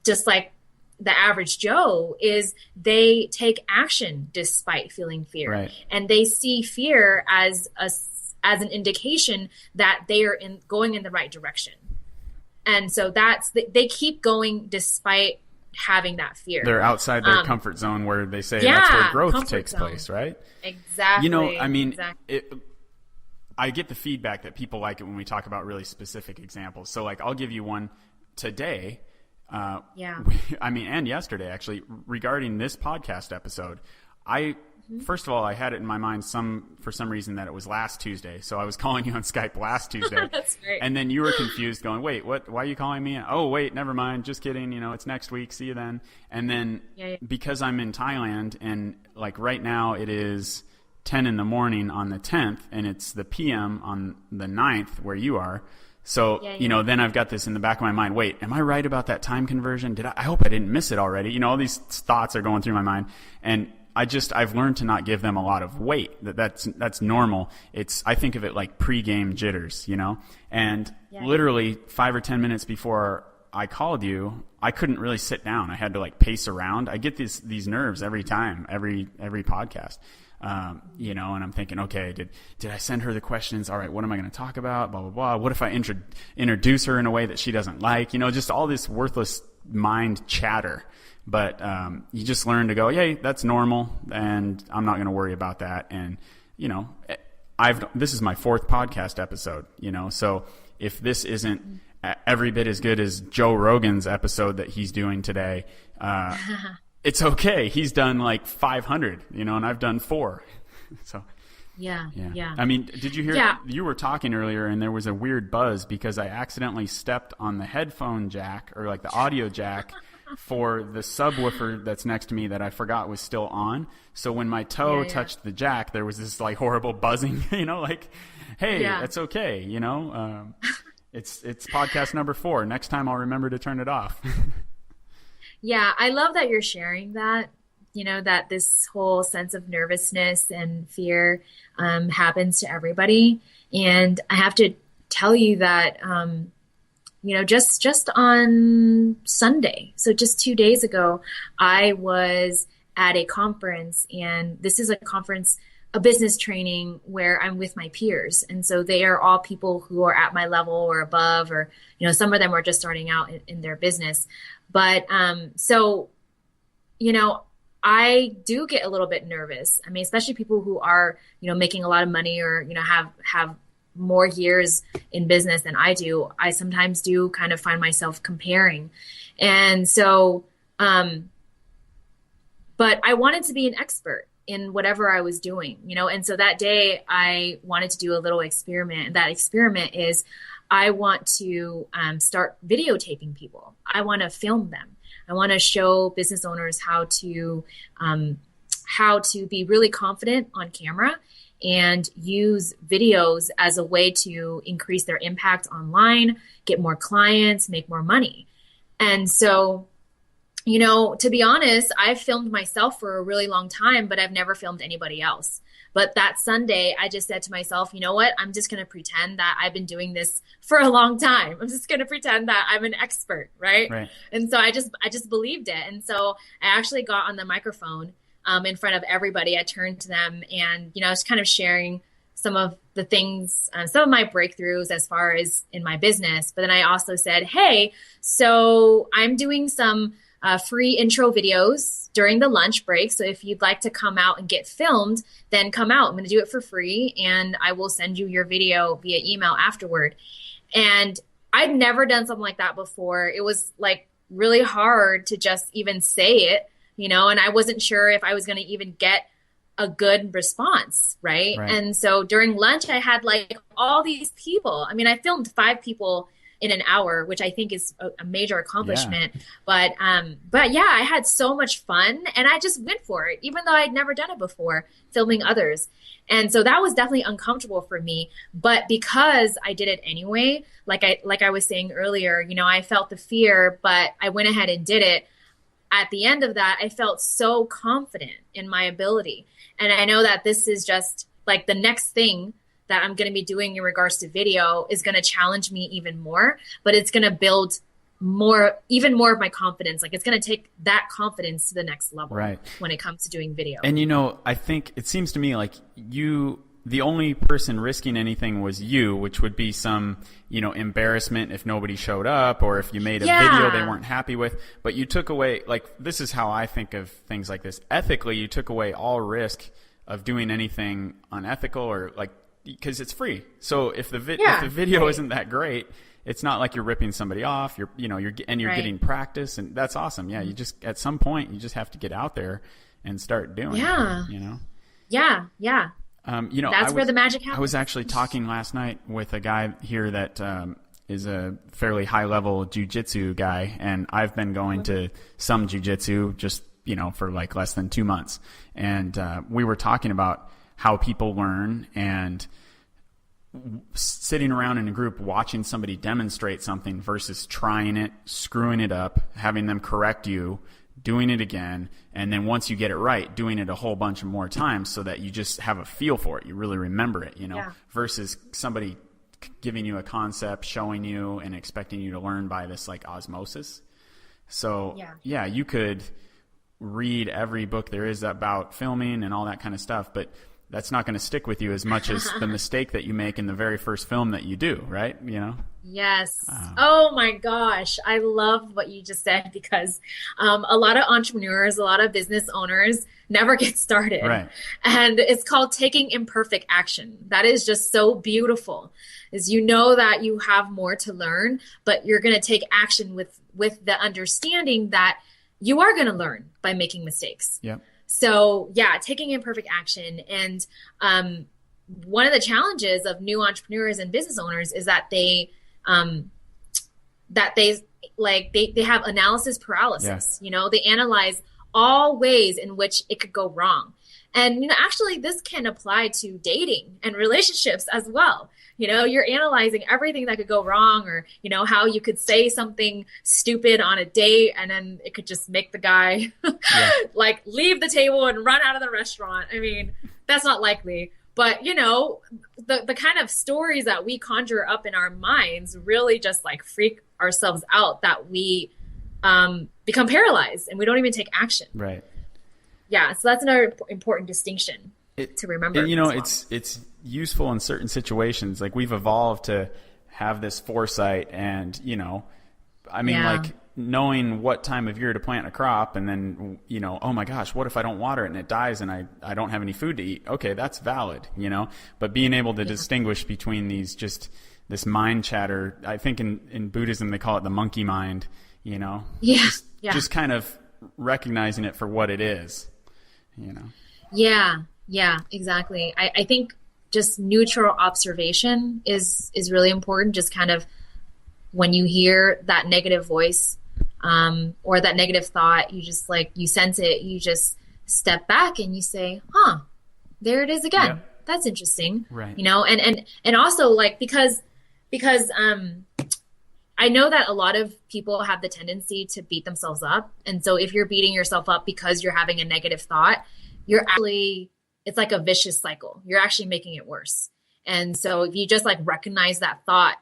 just like the average Joe is they take action despite feeling fear. Right. And they see fear as an indication that they are going in the right direction. And so they keep going despite having that fear. They're outside their comfort zone, where they say that's where growth takes place, right? Exactly. You know, I mean, I get the feedback that people like it when we talk about really specific examples. So like, I'll give you one today. I mean, and yesterday actually, regarding this podcast episode, first of all, I had it in my mind for some reason that it was last Tuesday. So I was calling you on Skype last Tuesday. That's great. And then you were confused going, wait, what, why are you calling me? Oh, wait, never mind. Just kidding. You know, it's next week. See you then. And then because I'm in Thailand and like right now it is 10 in the morning on the 10th and it's the PM on the 9th where you are. So, you know, then I've got this in the back of my mind. Wait, am I right about that time conversion? I hope I didn't miss it already. You know, all these thoughts are going through my mind. And I've learned to not give them a lot of weight. That's normal. I think of it like pre-game jitters, you know? And literally 5 or 10 minutes before I called you, I couldn't really sit down. I had to like pace around. I get these nerves every time, every podcast. you know, and I'm thinking, okay, did I send her the questions? All right, what am I going to talk about? Blah, blah, blah. What if I introduce her in a way that she doesn't like? You know, just all this worthless mind chatter. But you just learn to go, yay, that's normal, and I'm not going to worry about that. And, you know, this is my 4th podcast episode, you know, so if this isn't every bit as good as Joe Rogan's episode that he's doing today, it's okay. He's done like 500, you know, and I've done 4. So yeah. I mean, did you hear? Yeah. You were talking earlier, and there was a weird buzz because I accidentally stepped on the headphone jack, or like the audio jack, for the subwoofer that's next to me that I forgot was still on. So when my toe touched the jack, there was this like horrible buzzing, you know, like, hey, that's okay, you know. It's podcast number 4. Next time I'll remember to turn it off. Yeah, I love that you're sharing that, you know, that this whole sense of nervousness and fear happens to everybody. And I have to tell you that, you know, just on Sunday, so just 2 days ago, I was at a conference, and this is a conference, a business training where I'm with my peers. And so they are all people who are at my level or above, or, you know, some of them are just starting out in their business. But so, you know, I do get a little bit nervous. I mean, especially people who are, you know, making a lot of money, or, you know, have more years in business than I do. I sometimes do kind of find myself comparing. And so, but I wanted to be an expert in whatever I was doing, you know? And so that day I wanted to do a little experiment. And that experiment is I want to start videotaping people. I want to film them. I want to show business owners how to be really confident on camera and use videos as a way to increase their impact online, get more clients, make more money. And so, you know, to be honest, I've filmed myself for a really long time, but I've never filmed anybody else. But that Sunday, I just said to myself, you know what? I'm just going to pretend that I've been doing this for a long time. I'm just going to pretend that I'm an expert, right? And so I just believed it. And so I actually got on the microphone in front of everybody. I turned to them, and, you know, I was kind of sharing some of the things, some of my breakthroughs as far as in my business. But then I also said, hey, so I'm doing some free intro videos during the lunch break. So if you'd like to come out and get filmed, then come out. I'm going to do it for free, and I will send you your video via email afterward. And I'd never done something like that before. It was like really hard to just even say it, you know, and I wasn't sure if I was going to even get a good response, right? And so during lunch, I had like all these people. I mean, I filmed 5 people in an hour, which I think is a major accomplishment. But yeah, I had so much fun, and I just went for it, even though I'd never done it before, filming others. And so that was definitely uncomfortable for me. But because I did it anyway, like I was saying earlier, you know, I felt the fear, but I went ahead and did it. At the end of that, I felt so confident in my ability. And I know that this is just like the next thing that I'm going to be doing in regards to video is going to challenge me even more, but it's going to build even more of my confidence. Like, it's going to take that confidence to the next level when it comes to doing video. And, you know, I think it seems to me like the only person risking anything was you, which would be some, you know, embarrassment if nobody showed up, or if you made a video they weren't happy with. But you took away, like, this is how I think of things like this. Ethically, you took away all risk of doing anything unethical, or like, because it's free. So if the video isn't that great, it's not like you're ripping somebody off. You're getting practice, and that's awesome. Yeah, you just, at some point, you just have to get out there and start doing it. You know. Yeah. You know, that's where the magic happens. I was actually talking last night with a guy here that is a fairly high level jiu-jitsu guy, and I've been going to some jiu-jitsu just, you know, for like less than 2 months, and we were talking about how people learn, and sitting around in a group watching somebody demonstrate something versus trying it, screwing it up, having them correct you, doing it again, and then once you get it right, doing it a whole bunch of more times so that you just have a feel for it. You really remember it, you know, versus somebody giving you a concept, showing you, and expecting you to learn by this like osmosis. So yeah, you could read every book there is about filming and all that kind of stuff, but that's not going to stick with you as much as the mistake that you make in the very first film that you do, right? Yes. Oh my gosh. I love what you just said, because a lot of entrepreneurs, a lot of business owners never get started. Right. And it's called taking imperfect action. That is just so beautiful, is that you have more to learn, but you're going to take action with the understanding that you are going to learn by making mistakes. Yep. So yeah, taking imperfect action. And one of the challenges of new entrepreneurs and business owners is that they have analysis paralysis. Yeah. They analyze all ways in which it could go wrong. And, actually this can apply to dating and relationships as well. You're analyzing everything that could go wrong, or, how you could say something stupid on a date and then it could just make the guy leave the table and run out of the restaurant. I mean, that's not likely. But, the kind of stories that we conjure up in our minds really just freak ourselves out, that we become paralyzed and we don't even take action. Right. Yeah. So that's another important distinction to remember. And, it's useful in certain situations. Like, we've evolved to have this foresight and, knowing what time of year to plant a crop, and then, oh my gosh, what if I don't water it and it dies and I don't have any food to eat? Okay, that's valid, but being able to distinguish between this mind chatter, I think in Buddhism, they call it the monkey mind, just kind of recognizing it for what it is, Yeah, exactly. I think just neutral observation is really important. Just kind of when you hear that negative voice, or that negative thought, you just you sense it, you just step back and you say, there it is again. Yeah. That's interesting. Right. And also because I know that a lot of people have the tendency to beat themselves up. And so if you're beating yourself up because you're having a negative thought, it's like a vicious cycle. You're actually making it worse. And so if you just recognize that thought,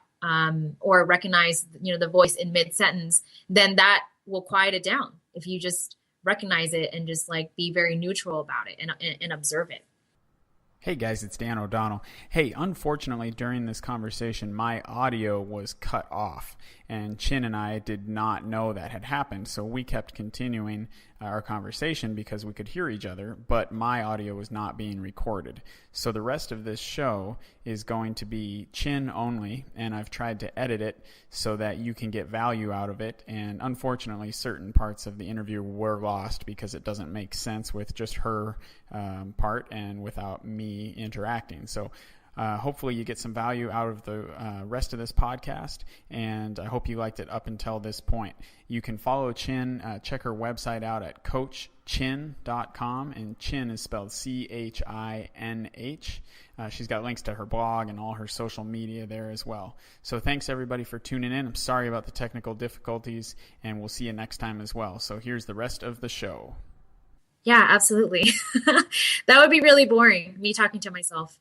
or recognize, the voice in mid-sentence, then that will quiet it down. If you just recognize it and just be very neutral about it and observe it. Hey guys, it's Dan O'Donnell. Hey, unfortunately, during this conversation, my audio was cut off, and Chinh and I did not know that had happened, so we kept continuing our conversation because we could hear each other, but my audio was not being recorded. So the rest of this show is going to be Chinh only, and I've tried to edit it so that you can get value out of it, and unfortunately, certain parts of the interview were lost because it doesn't make sense with just her part and without me interacting. So hopefully you get some value out of the rest of this podcast, and I hope you liked it up until this point. You can follow Chinh, check her website out at coachchin.com, and Chinh is spelled Chinh. She's got links to her blog and all her social media there as well. So thanks everybody for tuning in. I'm sorry about the technical difficulties, and we'll see you next time as well. So here's the rest of the show. Yeah, absolutely. That would be really boring, me talking to myself.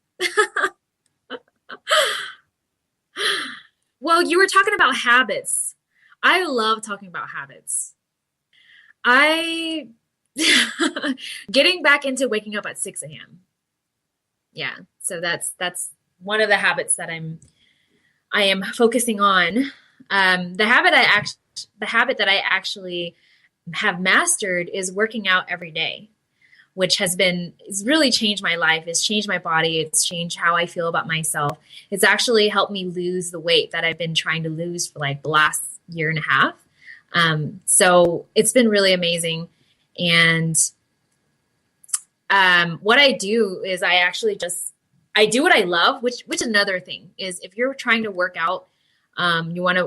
Well, you were talking about habits. I love talking about habits. Getting back into waking up at 6 a.m. Yeah, so that's one of the habits that I am focusing on. The habit that I actually have mastered is working out every day, which it's really changed my life. It's changed my body. It's changed how I feel about myself. It's actually helped me lose the weight that I've been trying to lose for the last year and a half. So it's been really amazing. And what I do is I do what I love, which is another thing is if you're trying to work out, you want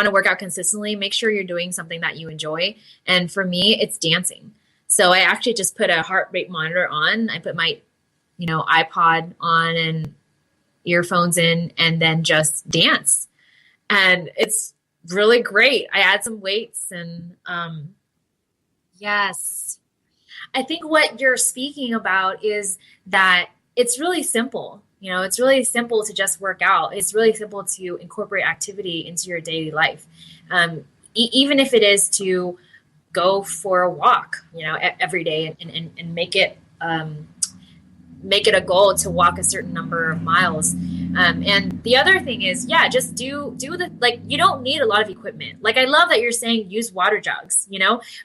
to work out consistently, make sure you're doing something that you enjoy. And for me, it's dancing. So I actually just put a heart rate monitor on. I put my, iPod on and earphones in and then just dance. And it's really great. I add some weights and yes. I think what you're speaking about is that it's really simple. It's really simple to just work out. It's really simple to incorporate activity into your daily life. Even if it is to go for a walk, every day, and make it a goal to walk a certain number of miles. And the other thing is, yeah, just do like, you don't need a lot of equipment. Like, I love that you're saying use water jugs,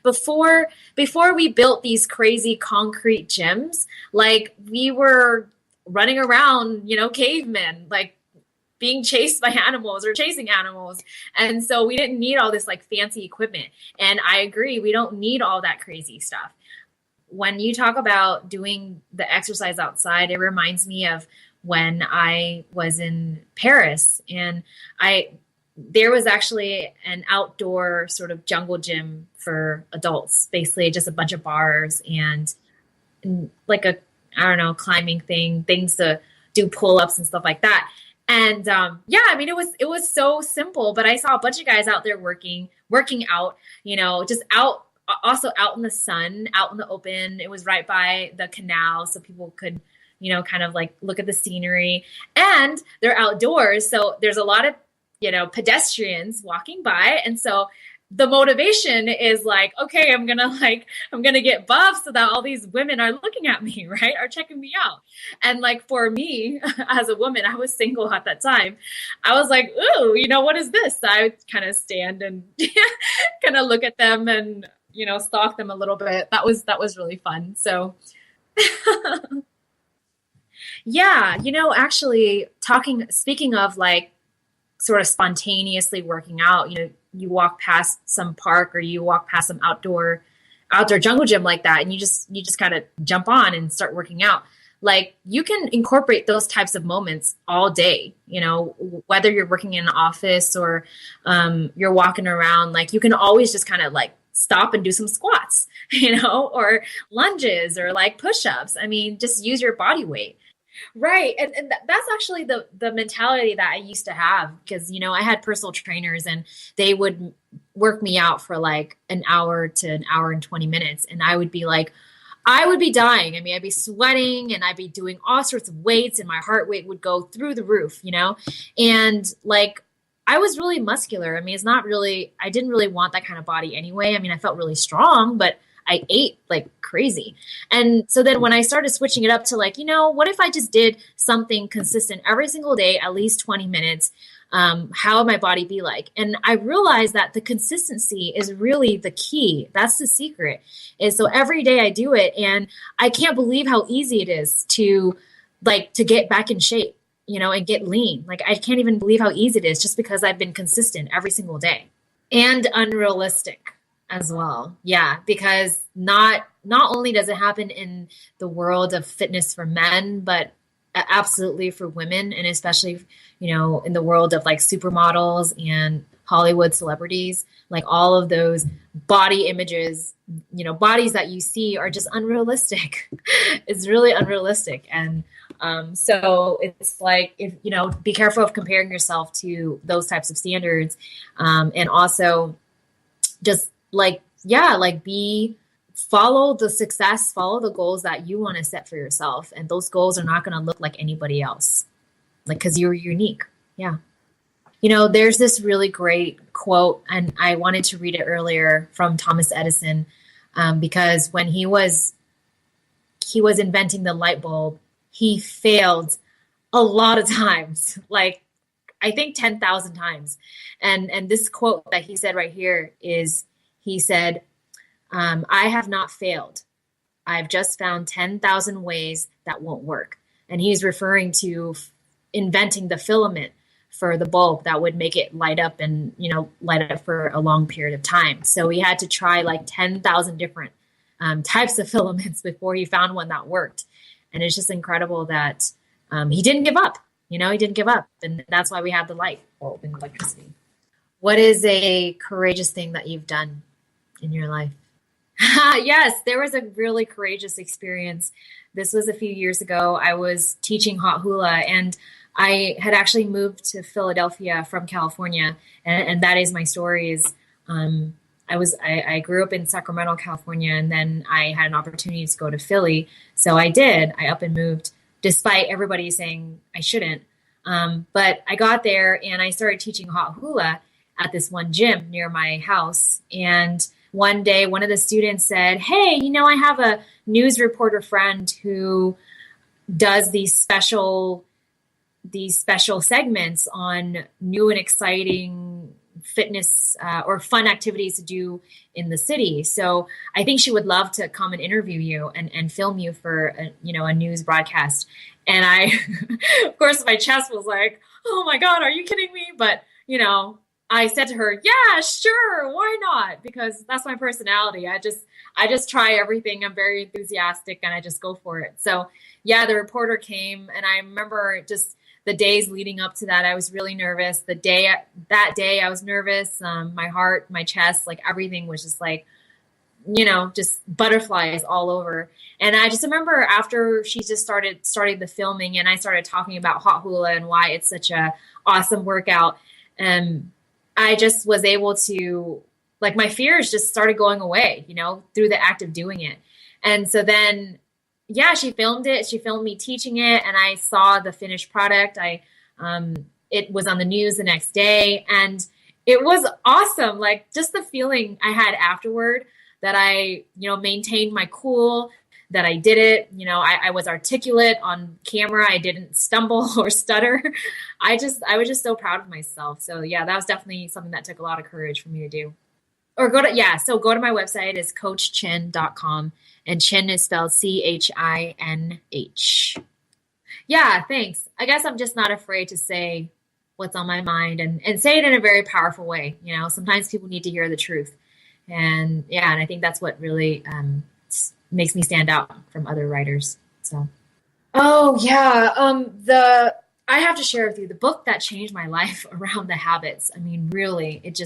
before we built these crazy concrete gyms, like, we were running around, cavemen, like being chased by animals or chasing animals. And so we didn't need all this like fancy equipment. And I agree, we don't need all that crazy stuff. When you talk about doing the exercise outside, it reminds me of when I was in Paris, and there was actually an outdoor sort of jungle gym for adults, basically just a bunch of bars and like a, I don't know, climbing things to do pull-ups and stuff like that. And I mean, it was so simple, but I saw a bunch of guys out there working out, just also out in the sun, out in the open. It was right by the canal, so people could, kind of like look at the scenery, and they're outdoors. So there's a lot of, pedestrians walking by. And so the motivation is like, okay, I'm going to get buff so that all these women are looking at me, right? Are checking me out. And like, for me as a woman, I was single at that time. I was like, ooh, what is this? I would kind of stand and kind of look at them and, stalk them a little bit. That was really fun. So yeah, actually speaking of like sort of spontaneously working out, you walk past some park or you walk past some outdoor jungle gym like that, and you just kind of jump on and start working out. Like, you can incorporate those types of moments all day, whether you're working in an office or you're walking around, like, you can always just kind of like stop and do some squats, or lunges or like push-ups. I mean, just use your body weight. Right. And that's actually the mentality that I used to have, because, I had personal trainers and they would work me out for like an hour to an hour and 20 minutes. And I would be dying. I mean, I'd be sweating and I'd be doing all sorts of weights and my heart rate would go through the roof, and like, I was really muscular. I mean, I didn't really want that kind of body anyway. I mean, I felt really strong, but I ate like crazy. And so then when I started switching it up to like, what if I just did something consistent every single day, at least 20 minutes, how would my body be like? And I realized that the consistency is really the key. That's the secret. And so every day I do it, and I can't believe how easy it is to get back in shape, and get lean. Like, I can't even believe how easy it is, just because I've been consistent every single day. And unrealistic as well. Yeah, because not only does it happen in the world of fitness for men, but absolutely for women, and especially, in the world of like supermodels and Hollywood celebrities. Like, all of those body images, bodies that you see are just unrealistic. It's really unrealistic. And so it's like, if, be careful of comparing yourself to those types of standards. And also just follow the goals that you want to set for yourself. And those goals are not going to look like anybody else, like, because you're unique. Yeah. There's this really great quote, and I wanted to read it earlier, from Thomas Edison, because when he was inventing the light bulb, he failed a lot of times, like I think 10,000 times. And this quote that he said right here is, he said, I have not failed. I've just found 10,000 ways that won't work. And he's referring to inventing the filament for the bulb that would make it light up and, light up for a long period of time. So he had to try like 10,000 different types of filaments before he found one that worked. And it's just incredible that he didn't give up. He didn't give up. And that's why we have the light bulb and electricity. What is a courageous thing that you've done in your life? Yes, there was a really courageous experience. This was a few years ago. I was teaching hot hula, and I had actually moved to Philadelphia from California. And that is my story. Is I grew up in Sacramento, California, and then I had an opportunity to go to Philly. So I did. I up and moved, despite everybody saying I shouldn't. But I got there and I started teaching hot hula at this one gym near my house. And one day, one of the students said, "Hey, I have a news reporter friend who does these special segments on new and exciting fitness or fun activities to do in the city. So I think she would love to come and interview you and film you for a news broadcast." And I, of course, my chest was like, "Oh my God, are you kidding me?" But, I said to her, "Yeah, sure. Why not?" Because that's my personality. I just try everything. I'm very enthusiastic and I just go for it. So yeah, the reporter came, and I remember just the days leading up to that, I was really nervous. That day I was nervous. My heart, my chest, like everything was just like, just butterflies all over. And I just remember after she just started the filming and I started talking about hot hula and why it's such a awesome workout. And I just was able to, like, my fears just started going away, through the act of doing it. And so then, yeah, she filmed it. She filmed me teaching it, and I saw the finished product. It was on the news the next day, and it was awesome. Like, just the feeling I had afterward that I, maintained my cool, that I did it. I was articulate on camera. I didn't stumble or stutter. I was just so proud of myself. So yeah, that was definitely something that took a lot of courage for me to do. Or go to my website is coachchin.com, and Chin is spelled CHINH. Yeah, thanks. I guess I'm just not afraid to say what's on my mind and say it in a very powerful way. Sometimes people need to hear the truth. And yeah, and I think that's what really makes me stand out from other writers. So, oh yeah, I have to share with you the book that changed my life around the habits. I mean, really, it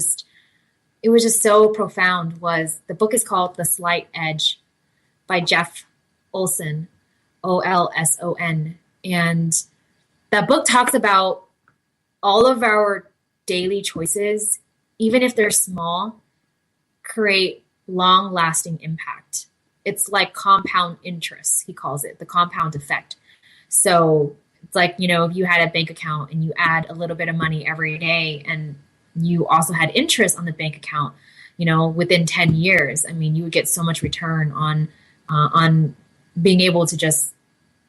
was just so profound. The book is called The Slight Edge by Jeff Olson, Olson. And that book talks about all of our daily choices, even if they're small, create long-lasting impact. It's like compound interest, he calls it, the compound effect. So it's like, if you had a bank account and you add a little bit of money every day, and you also had interest on the bank account, within 10 years, I mean, you would get so much return on being able to just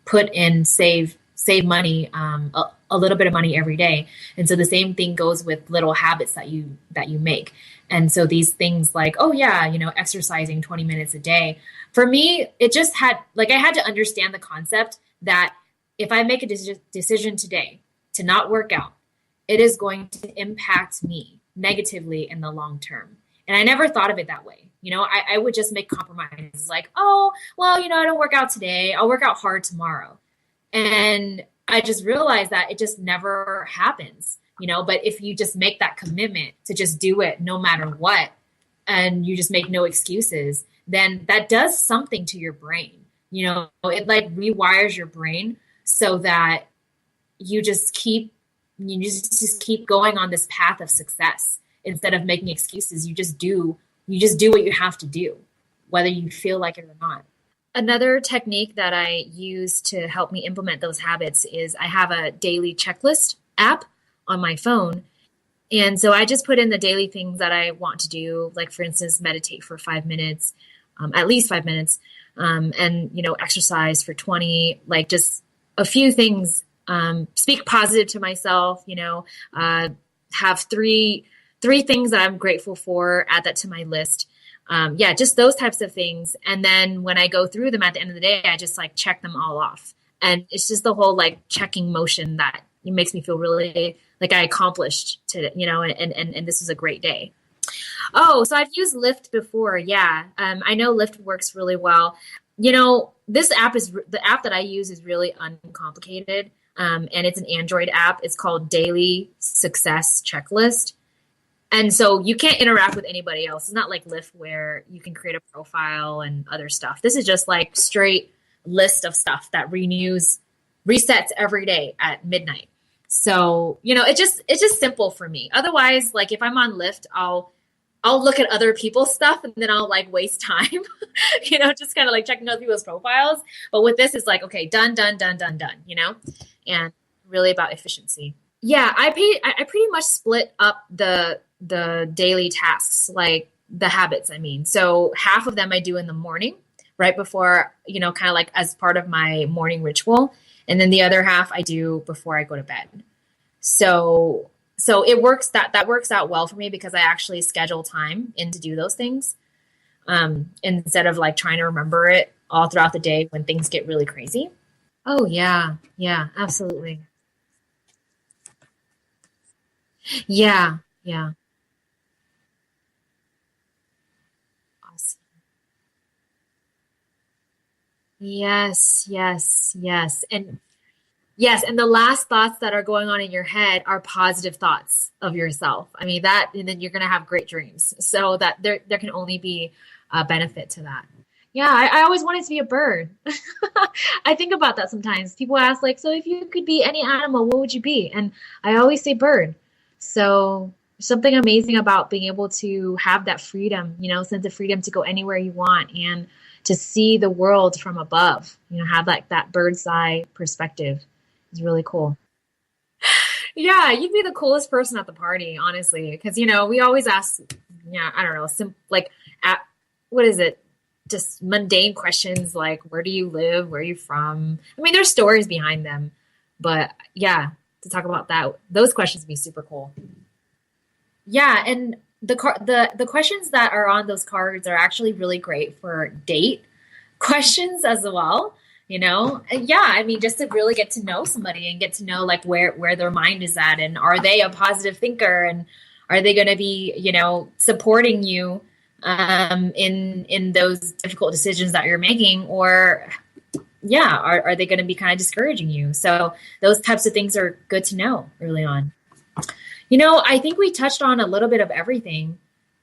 put in, save money, a little bit of money every day. And so the same thing goes with little habits that you make. And so these things like, oh yeah, exercising 20 minutes a day. For me, it just I had to understand the concept that if I make a decision today to not work out, it is going to impact me negatively in the long term. And I never thought of it that way. I would just make compromises like, oh, well, I don't work out today. I'll work out hard tomorrow. And I just realized that it just never happens, but if you just make that commitment to just do it no matter what, and you just make no excuses, then that does something to your brain. It like rewires your brain so that you just keep going on this path of success instead of making excuses. You just do what you have to do, whether you feel like it or not. Another technique that I use to help me implement those habits is I have a daily checklist app on my phone. And so I just put in the daily things that I want to do, like, for instance, meditate for 5 minutes, at least 5 minutes, and, exercise for 20, like just a few things, speak positive to myself, have three things that I'm grateful for, add that to my list. Just those types of things. And then when I go through them at the end of the day, I just like check them all off. And it's just the whole like checking motion that it makes me feel really like I accomplished today, and this was a great day. Oh, so I've used Lyft before. Yeah. I know Lyft works really well. This app the app that I use is really uncomplicated. And it's an Android app. It's called Daily Success Checklist. And so you can't interact with anybody else. It's not like Lyft where you can create a profile and other stuff. This is just like straight list of stuff that resets every day at midnight. So, it's just simple for me. Otherwise, like if I'm on Lyft, I'll look at other people's stuff and then I'll like waste time, just kind of like checking other people's profiles. But with this, it's like, okay, done, and really about efficiency. Yeah, I pretty much split up the daily tasks. Like the habits, I mean. So half of them I do in the morning, right before, kind of like as part of my morning ritual. And then the other half I do before I go to bed. So it works that works out well for me because I actually schedule time in to do those things. Instead of like trying to remember it all throughout the day when things get really crazy. Oh yeah. Yeah, absolutely. Yeah. Yeah. Awesome. Yes, yes, yes. And yes, and the last thoughts that are going on in your head are positive thoughts of yourself. I mean that, and then you're going to have great dreams. So that there can only be a benefit to that. Yeah, I always wanted to be a bird. I think about that sometimes. People ask like, so if you could be any animal, what would you be? And I always say bird. So something amazing about being able to have that freedom, sense of freedom to go anywhere you want and to see the world from above, have like that bird's eye perspective is really cool. Yeah, you'd be the coolest person at the party, honestly, because we always ask, yeah, I don't know, like, at, what is it? Just mundane questions like, where do you live? Where are you from? I mean, there's stories behind them, but yeah, to talk about those questions would be super cool. Yeah, and the questions that are on those cards are actually really great for date questions as well. And yeah, I mean, just to really get to know somebody and get to know like where their mind is at, and are they a positive thinker, and are they going to be supporting you in those difficult decisions that you're making, or yeah, are they going to be kind of discouraging you? So those types of things are good to know early on. I think we touched on a little bit of everything,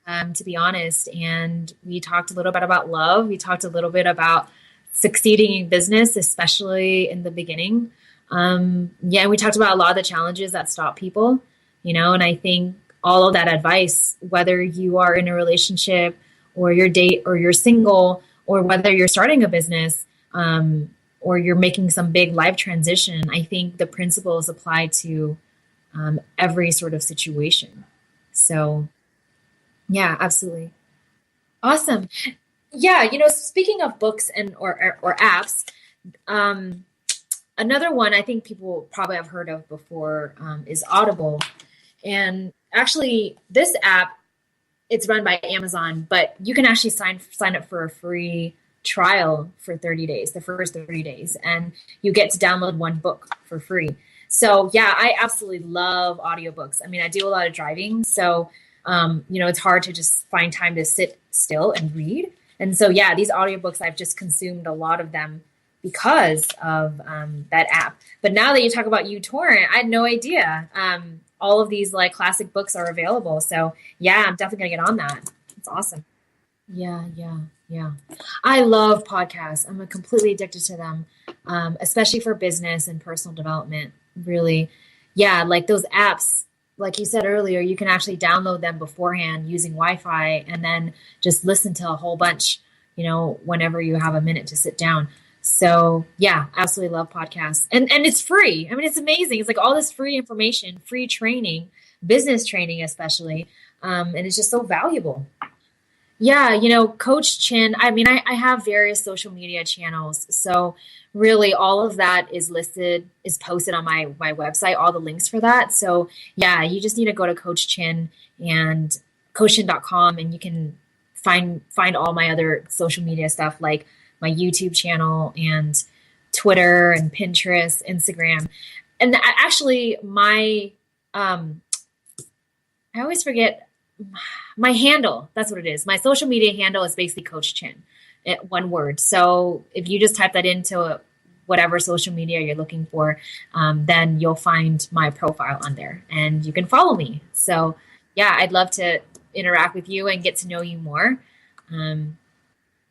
to be honest. And we talked a little bit about love. We talked a little bit about succeeding in business, especially in the beginning. Yeah, we talked about a lot of the challenges that stop people, and I think all of that advice, whether you are in a relationship or you're or you're single, or whether you're starting a business, or you're making some big life transition, I think the principles apply to every sort of situation. So yeah, absolutely. Awesome. Yeah, speaking of books and or apps, um, another one I think people probably have heard of before is Audible. And actually, this app, it's run by Amazon, but you can actually sign up for a free trial for 30 days, the first 30 days, and you get to download one book for free. So yeah, I absolutely love audiobooks. I mean, I do a lot of driving, so it's hard to just find time to sit still and read. And so yeah, these audiobooks, I've just consumed a lot of them because of that app. But now that you talk about uTorrent, I had no idea. All of these like classic books are available. So yeah, I'm definitely gonna get on that. It's awesome. Yeah, yeah, yeah. I love podcasts. I'm completely addicted to them, especially for business and personal development. Really, yeah, like those apps, like you said earlier, you can actually download them beforehand using Wi-Fi and then just listen to a whole bunch, whenever you have a minute to sit down. So yeah, absolutely love podcasts. And it's free. I mean, it's amazing. It's like all this free information, free training, business training especially. And it's just so valuable. Yeah, Coach Chin, I mean, I have various social media channels. So really all of that is posted on my website, all the links for that. So yeah, you just need to go to Coach Chin and coachchin.com, and you can find all my other social media stuff like my YouTube channel and Twitter and Pinterest, Instagram. And actually I always forget my handle. That's what it is. My social media handle is basically Coach Chin, one word. So if you just type that into whatever social media you're looking for, then you'll find my profile on there and you can follow me. So yeah, I'd love to interact with you and get to know you more.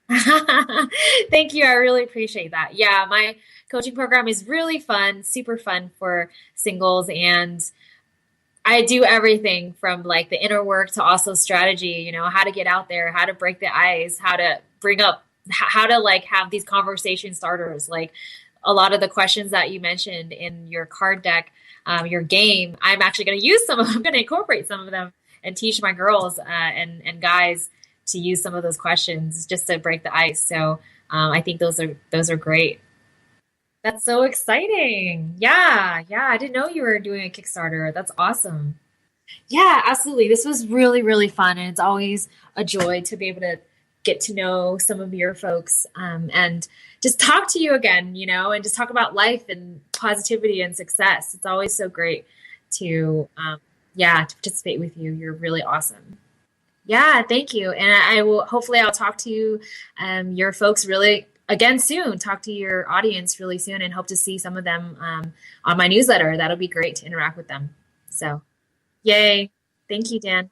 Thank you. I really appreciate that. Yeah, my coaching program is really fun, super fun for singles, and I do everything from like the inner work to also strategy, how to get out there, how to break the ice, how to bring up, how to like have these conversation starters. Like a lot of the questions that you mentioned in your card deck, your game, I'm actually going to use some of them. I'm going to incorporate some of them and teach my girls and guys, to use some of those questions just to break the ice. So I think those are great. That's so exciting. Yeah, yeah. I didn't know you were doing a Kickstarter. That's awesome. Yeah, absolutely. This was really, really fun. And it's always a joy to be able to get to know some of your folks and just talk to you again, and just talk about life and positivity and success. It's always so great to, to participate with you. You're really awesome. Yeah, thank you. And I will, hopefully I'll talk to you, your folks really again soon, talk to your audience really soon and hope to see some of them on my newsletter. That'll be great to interact with them. So, yay. Thank you, Dan.